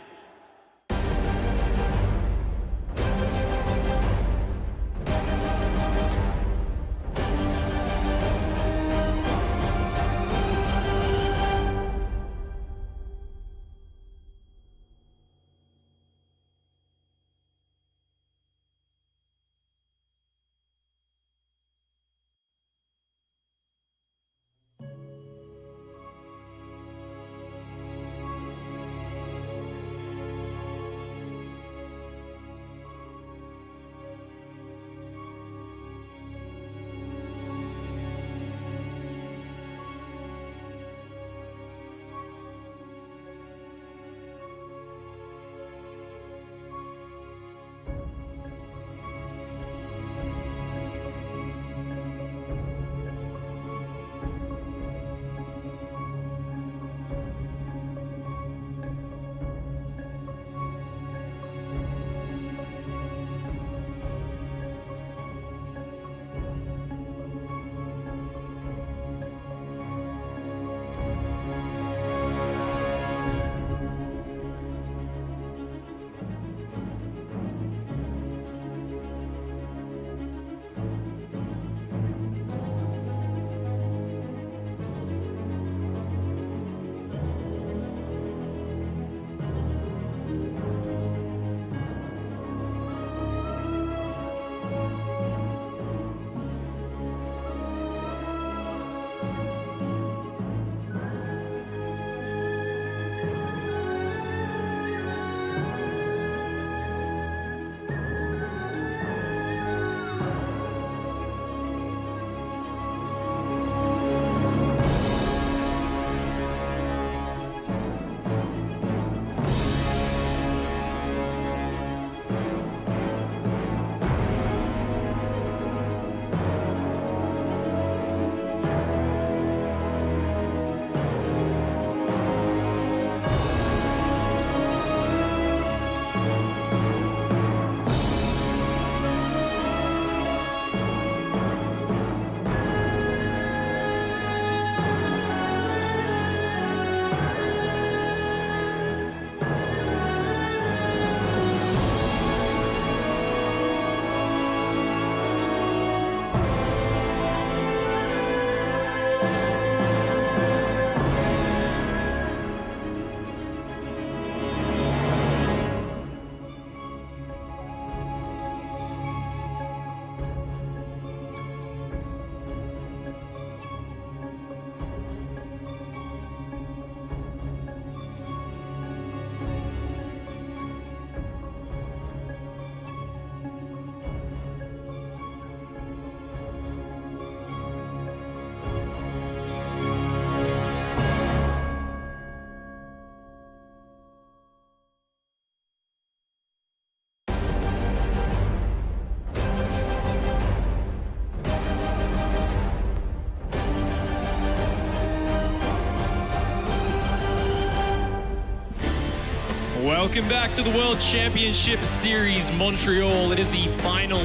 Welcome back to the World Championship Series Montreal. It is the final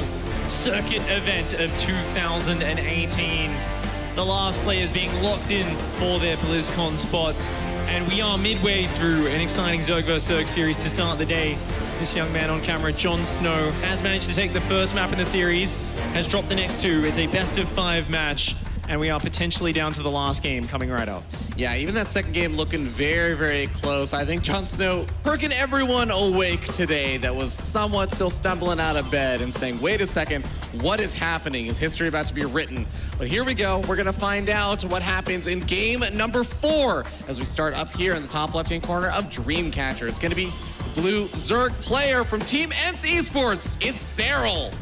circuit event of 2018. The last players being locked in for their BlizzCon spots. And we are midway through an exciting Zerg vs. Zerg series to start the day. This young man on camera, JonSnow, has managed to take the first map in the series, has dropped the next two. It's a best-of-5 match, and we are potentially down to the last game coming right up. Yeah, even that second game looking very, very close. I think JonSnow perking everyone awake today that was somewhat still stumbling out of bed and saying, wait a second, what is happening? Is history about to be written? But here we go. We're going to find out what happens in game number 4 as we start up here in the top left-hand corner of Dreamcatcher. It's going to be the blue Zerg player from Team ENCE Esports. It's Serral.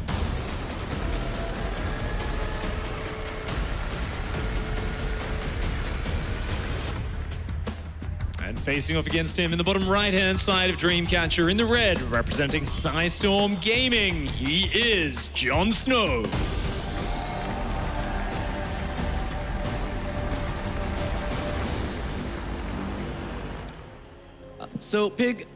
Facing off against him in the bottom right-hand side of Dreamcatcher in the red, representing Psystorm Gaming, he is JonSnow. So, Pig,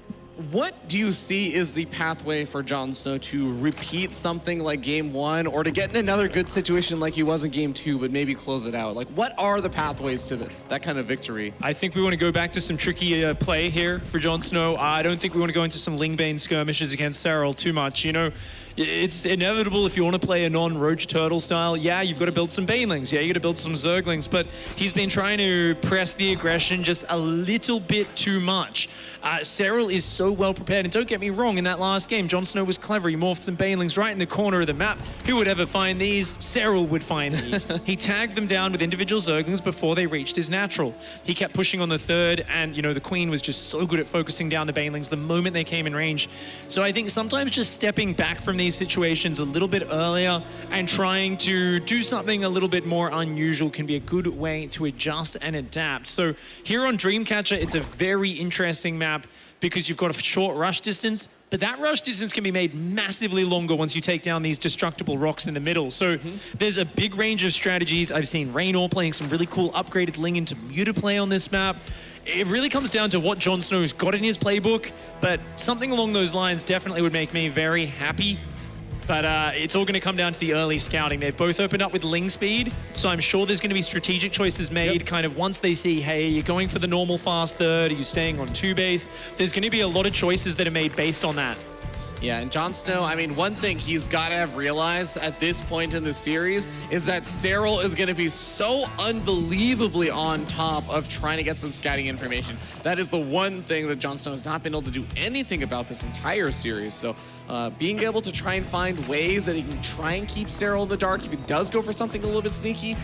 what do you see is the pathway for JonSnow to repeat something like game 1 or to get in another good situation like he was in game 2 but maybe close it out? Like, what are the pathways to that kind of victory? I think we want to go back to some tricky play here for JonSnow. I don't think we want to go into some Lingbane skirmishes against Serral too much. You know, it's inevitable if you want to play a non-Roach Turtle style. Yeah, you've got to build some Banelings. Yeah, you got to build some Zerglings. But he's been trying to press the aggression just a little bit too much. Serral is so well prepared. And don't get me wrong, in that last game, JonSnow was clever. He morphed some Banelings right in the corner of the map. Who would ever find these? Serral would find these. He tagged them down with individual Zerglings before they reached his natural. He kept pushing on the third, and, you know, the Queen was just so good at focusing down the Banelings the moment they came in range. So I think sometimes just stepping back from these situations a little bit earlier and trying to do something a little bit more unusual can be a good way to adjust and adapt. So here on Dreamcatcher, it's a very interesting map because you've got a short rush distance, but that rush distance can be made massively longer once you take down these destructible rocks in the middle. So there's a big range of strategies. I've seen Raynor playing some really cool upgraded Ling into Muta play on this map. It really comes down to what JonSnow's got in his playbook, but something along those lines definitely would make me very happy. But it's all going to come down to the early scouting. They've both opened up with Ling speed, so I'm sure there's going to be strategic choices made kind of once they see, hey, you're going for the normal fast third, are you staying on 2 base? There's going to be a lot of choices that are made based on that. Yeah, and JonSnow, I mean, one thing he's got to have realized at this point in the series is that Serral is going to be so unbelievably on top of trying to get some scouting information. That is the one thing that JonSnow has not been able to do anything about this entire series. So being able to try and find ways that he can try and keep Serral in the dark, if he does go for something a little bit sneaky,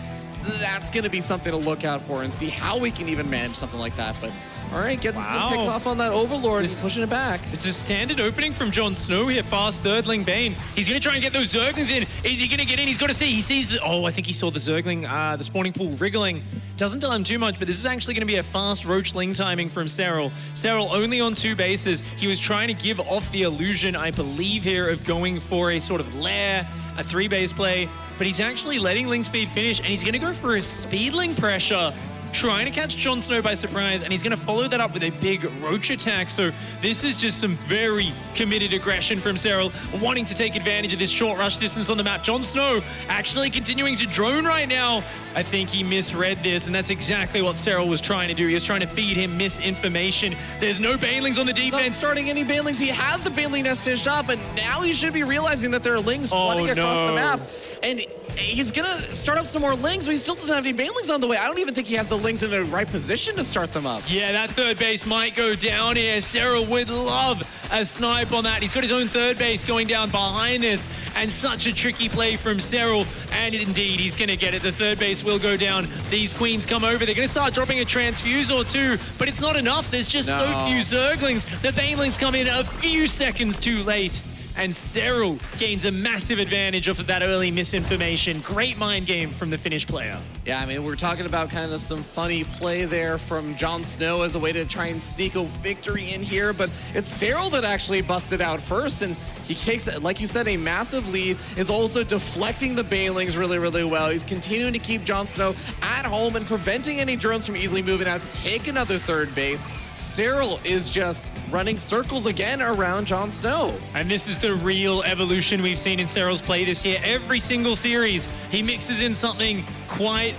that's going to be something to look out for and see how we can even manage something like that. But all right, get this pick off on that Overlord. He's pushing it back. It's a standard opening from JonSnow here. Fast third Ling Bane. He's going to try and get those Zerglings in. Is he going to get in? He's got to see. He sees the... Oh, I think he saw the Zergling, the spawning pool wriggling. Doesn't tell him too much, but this is actually going to be a fast Roach Ling timing from Serral. Serral only on 2 bases. He was trying to give off the illusion, I believe here, of going for a sort of lair, a 3-base play, but he's actually letting Ling speed finish, and he's going to go for a speedling pressure, trying to catch JonSnow by surprise, and he's going to follow that up with a big Roach attack. So this is just some very committed aggression from Serral, wanting to take advantage of this short rush distance on the map. JonSnow actually continuing to drone right now. I think he misread this, and that's exactly what Serral was trying to do. He was trying to feed him misinformation. There's no Banelings on the defense. He's not starting any Banelings. He has the Baneling nest finished up, and now he should be realizing that there are Lings flooding across the map. And he's gonna start up some more Lings, but he still doesn't have any Banelings on the way. I don't even think he has the Lings in the right position to start them up. Yeah, that third base might go down here. Serral would love a snipe on that. He's got his own third base going down behind this, and such a tricky play from Serral. And indeed, he's gonna get it. The third base will go down. These Queens come over. They're gonna start dropping a transfuse or two, but it's not enough. There's just so few Zerglings. The Banelings come in a few seconds too late, and Serral gains a massive advantage off of that early misinformation. Great mind game from the Finnish player. Yeah, I mean, we're talking about kind of some funny play there from JonSnow as a way to try and sneak a victory in here, but it's Serral that actually busted out first, and he takes, like you said, a massive lead, is also deflecting the Banelings really, really well. He's continuing to keep JonSnow at home and preventing any drones from easily moving out to take another third base. Serral is just running circles again around JonSnow. And this is the real evolution we've seen in Serral's play this year. Every single series, he mixes in something quite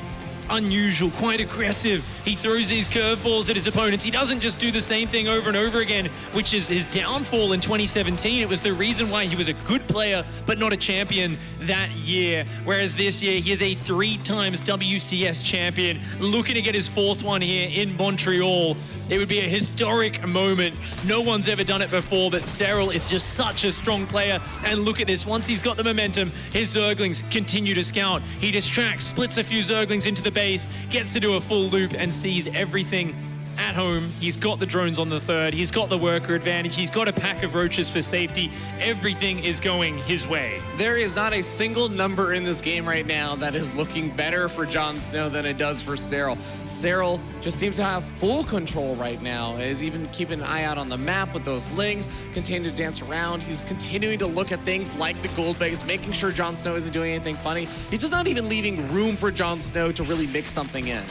unusual, quite aggressive. He throws these curveballs at his opponents. He doesn't just do the same thing over and over again, which is his downfall in 2017. It was the reason why he was a good player, but not a champion that year. Whereas this year, he is a 3-times WCS champion, looking to get his 4th one here in Montreal. It would be a historic moment. No one's ever done it before, but Serral is just such a strong player. And look at this, once he's got the momentum, his Zerglings continue to scout. He distracts, splits a few Zerglings into the base, gets to do a full loop and sees everything at home. He's got the drones on the third. He's got the worker advantage. He's got a pack of roaches for safety. Everything is going his way. There is not a single number in this game right now that is looking better for JonSnow than it does for Serral. Serral just seems to have full control right now. He's even keeping an eye out on the map with those Lings, continuing to dance around. He's continuing to look at things like the gold base, making sure JonSnow isn't doing anything funny. He's just not even leaving room for JonSnow to really mix something in.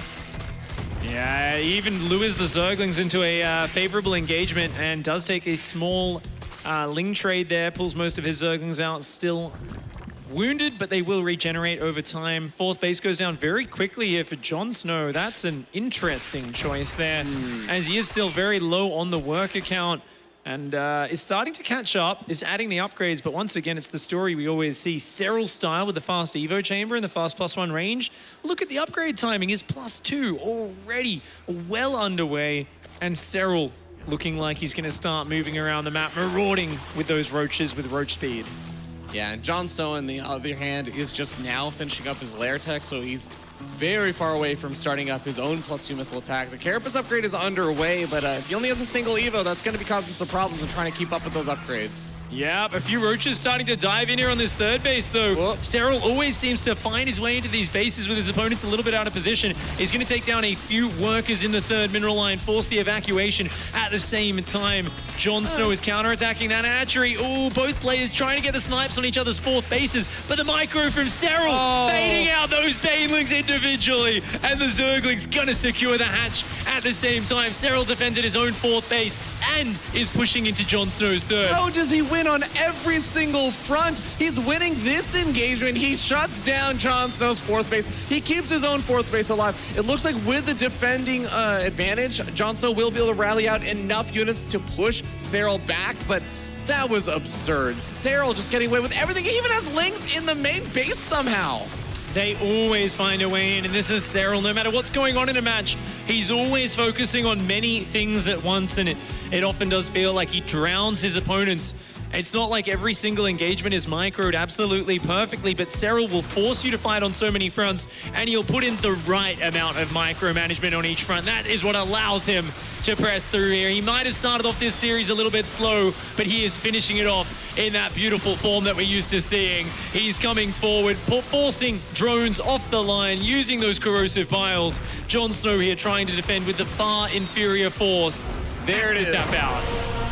Yeah, even lures the Zerglings into a favorable engagement and does take a small Ling trade there, pulls most of his Zerglings out, still wounded, but they will regenerate over time. Fourth base goes down very quickly here for JonSnow. That's an interesting choice there, as he is still very low on the work account and is starting to catch up, is adding the upgrades, but once again, it's the story we always see. Serral style with the fast Evo chamber and the fast +1 range. Look at the upgrade timing, is +2 already well underway, and Serral looking like he's gonna start moving around the map, marauding with those roaches with roach speed. Yeah, and JonSnow, on the other hand, is just now finishing up his lair tech, so he's very far away from starting up his own +2 missile attack. The Carapace upgrade is underway, but if he only has a single Evo, that's going to be causing some problems in trying to keep up with those upgrades. Yeah, a few roaches starting to dive in here on this third base, though. Serral always seems to find his way into these bases with his opponents a little bit out of position. He's going to take down a few workers in the third mineral line, force the evacuation at the same time. JonSnow is counterattacking that hatchery. Oh, both players trying to get the snipes on each other's fourth bases, but the micro from Serral fading out those banelings individually, and the Zerglings going to secure the hatch at the same time. Serral defended his own fourth base and is pushing into JonSnow's third. How does he win on every single front? He's winning this engagement. He shuts down JonSnow's fourth base. He keeps his own fourth base alive. It looks like with the defending advantage, JonSnow will be able to rally out enough units to push Serral back, but that was absurd. Serral just getting away with everything. He even has Lings in the main base somehow. They always find a way in, and this is Serral. No matter what's going on in a match, he's always focusing on many things at once, and it often does feel like he drowns his opponents. It's not like every single engagement is microed absolutely perfectly, but Serral will force you to fight on so many fronts, and he'll put in the right amount of micromanagement on each front. That is what allows him to press through here. He might have started off this series a little bit slow, but he is finishing it off in that beautiful form that we're used to seeing. He's coming forward, forcing drones off the line, using those corrosive piles. JonSnow here trying to defend with the far inferior force. There it is. Tap out.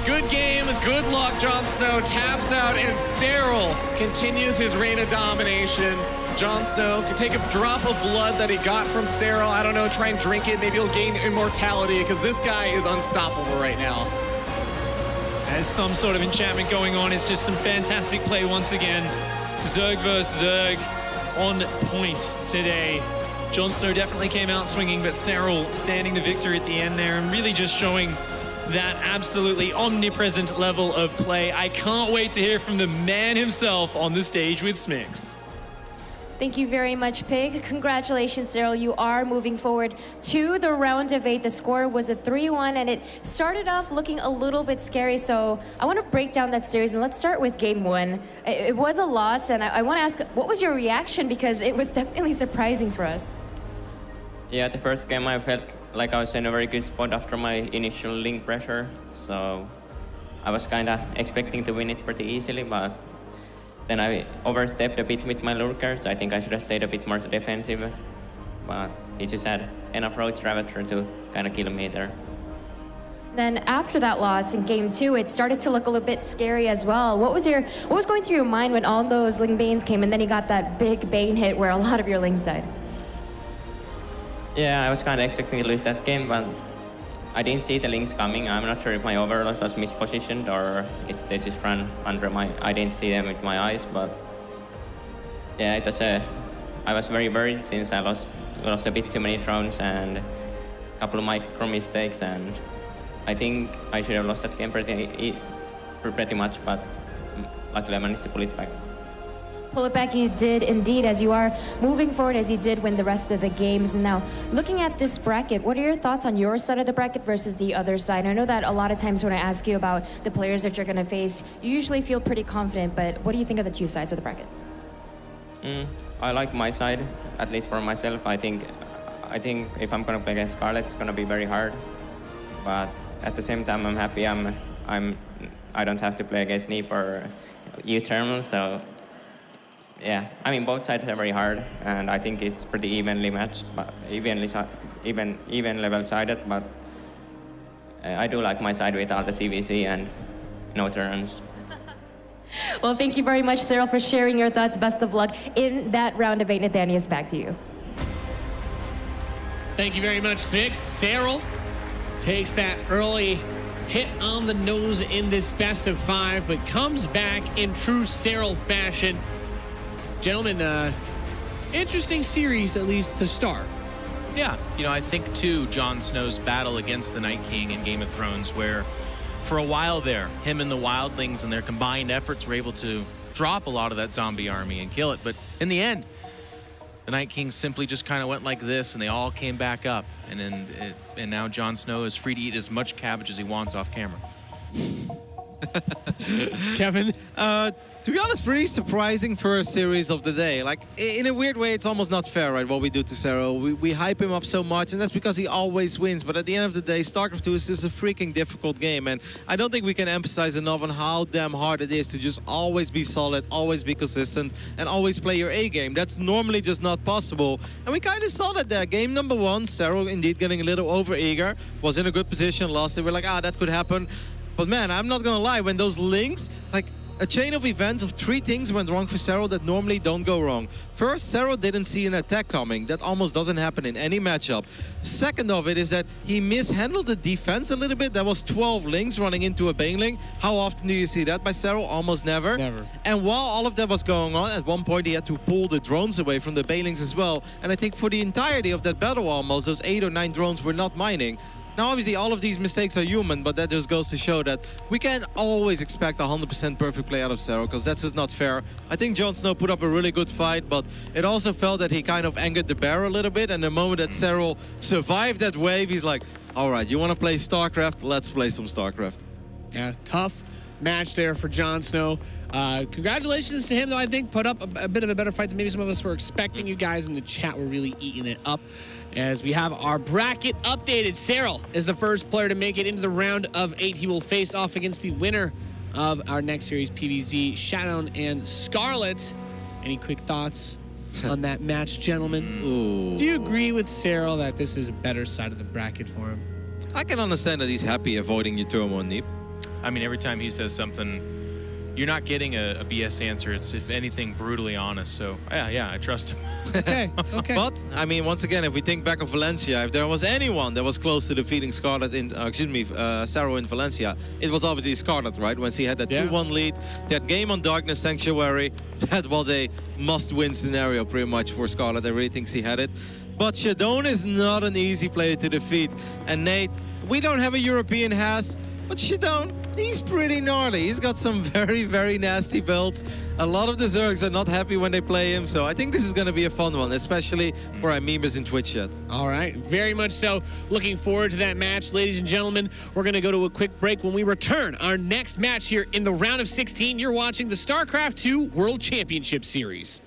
Good game, good luck, JonSnow taps out, and Serral continues his reign of domination. JonSnow can take a drop of blood that he got from Serral. I don't know, try and drink it. Maybe he'll gain immortality, because this guy is unstoppable right now. There's some sort of enchantment going on. It's just some fantastic play once again. Zerg versus Zerg on point today. JonSnow definitely came out swinging, but Serral standing the victory at the end there and really just showing that absolutely omnipresent level of play. I can't wait to hear from the man himself on the stage with Smix. Thank you very much, Pig. Congratulations, Serral. You are moving forward to the round of 8. The score was a 3-1, and it started off looking a little bit scary. So I want to break down that series, and let's start with game 1. It was a loss, and I want to ask, what was your reaction? Because it was definitely surprising for us. Yeah, the first game I felt like I was in a very good spot after my initial link pressure. So I was kind of expecting to win it pretty easily, but then I overstepped a bit with my lurkers. I think I should have stayed a bit more defensive, but he just had enough roach ravager to kind of kill me there. Then after that loss in game 2, it started to look a little bit scary as well. What was going through your mind when all those Ling Banes came and then you got that big Bane hit where a lot of your Lings died? Yeah, I was kind of expecting to lose that game, but I didn't see the Lings coming. I'm not sure if my overlord was mispositioned or they just ran under I didn't see them with my eyes, but yeah, it was I was very worried since I lost a bit too many drones and a couple of micro mistakes, and I think I should have lost that game pretty much, but luckily I managed to pull it back. Pull it back, you did indeed, as you are moving forward as you did win the rest of the games. And now, looking at this bracket, what are your thoughts on your side of the bracket versus the other side? I know that a lot of times when I ask you about the players that you're going to face, you usually feel pretty confident, but what do you think of the two sides of the bracket? I like my side, at least for myself. I think if I'm going to play against Scarlet, it's going to be very hard. But at the same time, I'm happy I don't have to play against Neep or U-Thermal, so yeah, I mean, both sides are very hard, and I think it's pretty evenly matched, but even level-sided, but I do like my side with all the CVC and no turns. Well, thank you very much, Serral, for sharing your thoughts. Best of luck in that round of 8. Nathaniel, back to you. Thank you very much, Six. Serral takes that early hit on the nose in this best of 5, but comes back in true Serral fashion. Gentlemen, interesting series, at least to start. Yeah, I think too, Jon Snow's battle against the Night King in Game of Thrones, where for a while there, him and the Wildlings and their combined efforts were able to drop a lot of that zombie army and kill it. But in the end, the Night King simply just kind of went like this, and they all came back up. And now Jon Snow is free to eat as much cabbage as he wants off camera. Kevin? To be honest, pretty surprising first series of the day. Like, in a weird way, it's almost not fair, right, what we do to Serral. We hype him up so much, and that's because he always wins. But at the end of the day, StarCraft 2 is just a freaking difficult game. And I don't think we can emphasize enough on how damn hard it is to just always be solid, always be consistent, and always play your A game. That's normally just not possible. And we kind of saw that there. Game number 1, Serral indeed getting a little over-eager, was in a good position, lost it. We're like, that could happen. But man, I'm not gonna lie, when those links, like, a chain of events of 3 things went wrong for Serral that normally don't go wrong. First, Serral didn't see an attack coming. That almost doesn't happen in any matchup. Second of it is that he mishandled the defense a little bit. There was 12 links running into a Baneling. How often do you see that by Serral? Almost never. Never. And while all of that was going on, at one point he had to pull the drones away from the Banelings as well. And I think for the entirety of that battle almost, those 8 or 9 drones were not mining. Now, obviously, all of these mistakes are human, but that just goes to show that we can't always expect 100% perfect play out of Serral, because that's just not fair. I think JonSnow put up a really good fight, but it also felt that he kind of angered the bear a little bit, and the moment that Serral survived that wave, he's like, all right, you want to play StarCraft? Let's play some StarCraft. Yeah, tough match there for JonSnow. Congratulations to him, though. I think put up a bit of a better fight than maybe some of us were expecting. You guys in the chat were really eating it up. As we have our bracket updated, Serral is the first player to make it into the round of 8. He will face off against the winner of our next series, PvZ, Shadow and Scarlet. Any quick thoughts on that match, gentlemen? Ooh. Do you agree with Serral that this is a better side of the bracket for him? I can understand that he's happy avoiding your turmoil, Neep. I mean, every time he says something, you're not getting a BS answer. It's, if anything, brutally honest. So, yeah, I trust him. Okay. But, I mean, once again, if we think back of Valencia, if there was anyone that was close to defeating Scarlet in, Serral in Valencia, it was obviously Scarlet, right? When she had that 2-1 lead, that game on Darkness Sanctuary, that was a must-win scenario pretty much for Scarlet. I really think she had it. But Shadow is not an easy player to defeat. And Nate, we don't have a European Has, but Shadow, he's pretty gnarly. He's got some very, very nasty builds. A lot of the Zergs are not happy when they play him, so I think this is going to be a fun one, especially for our memers in Twitch chat. All right, very much so. Looking forward to that match. Ladies and gentlemen, we're going to go to a quick break. When we return, our next match here in the round of 16, you're watching the StarCraft 2 World Championship Series.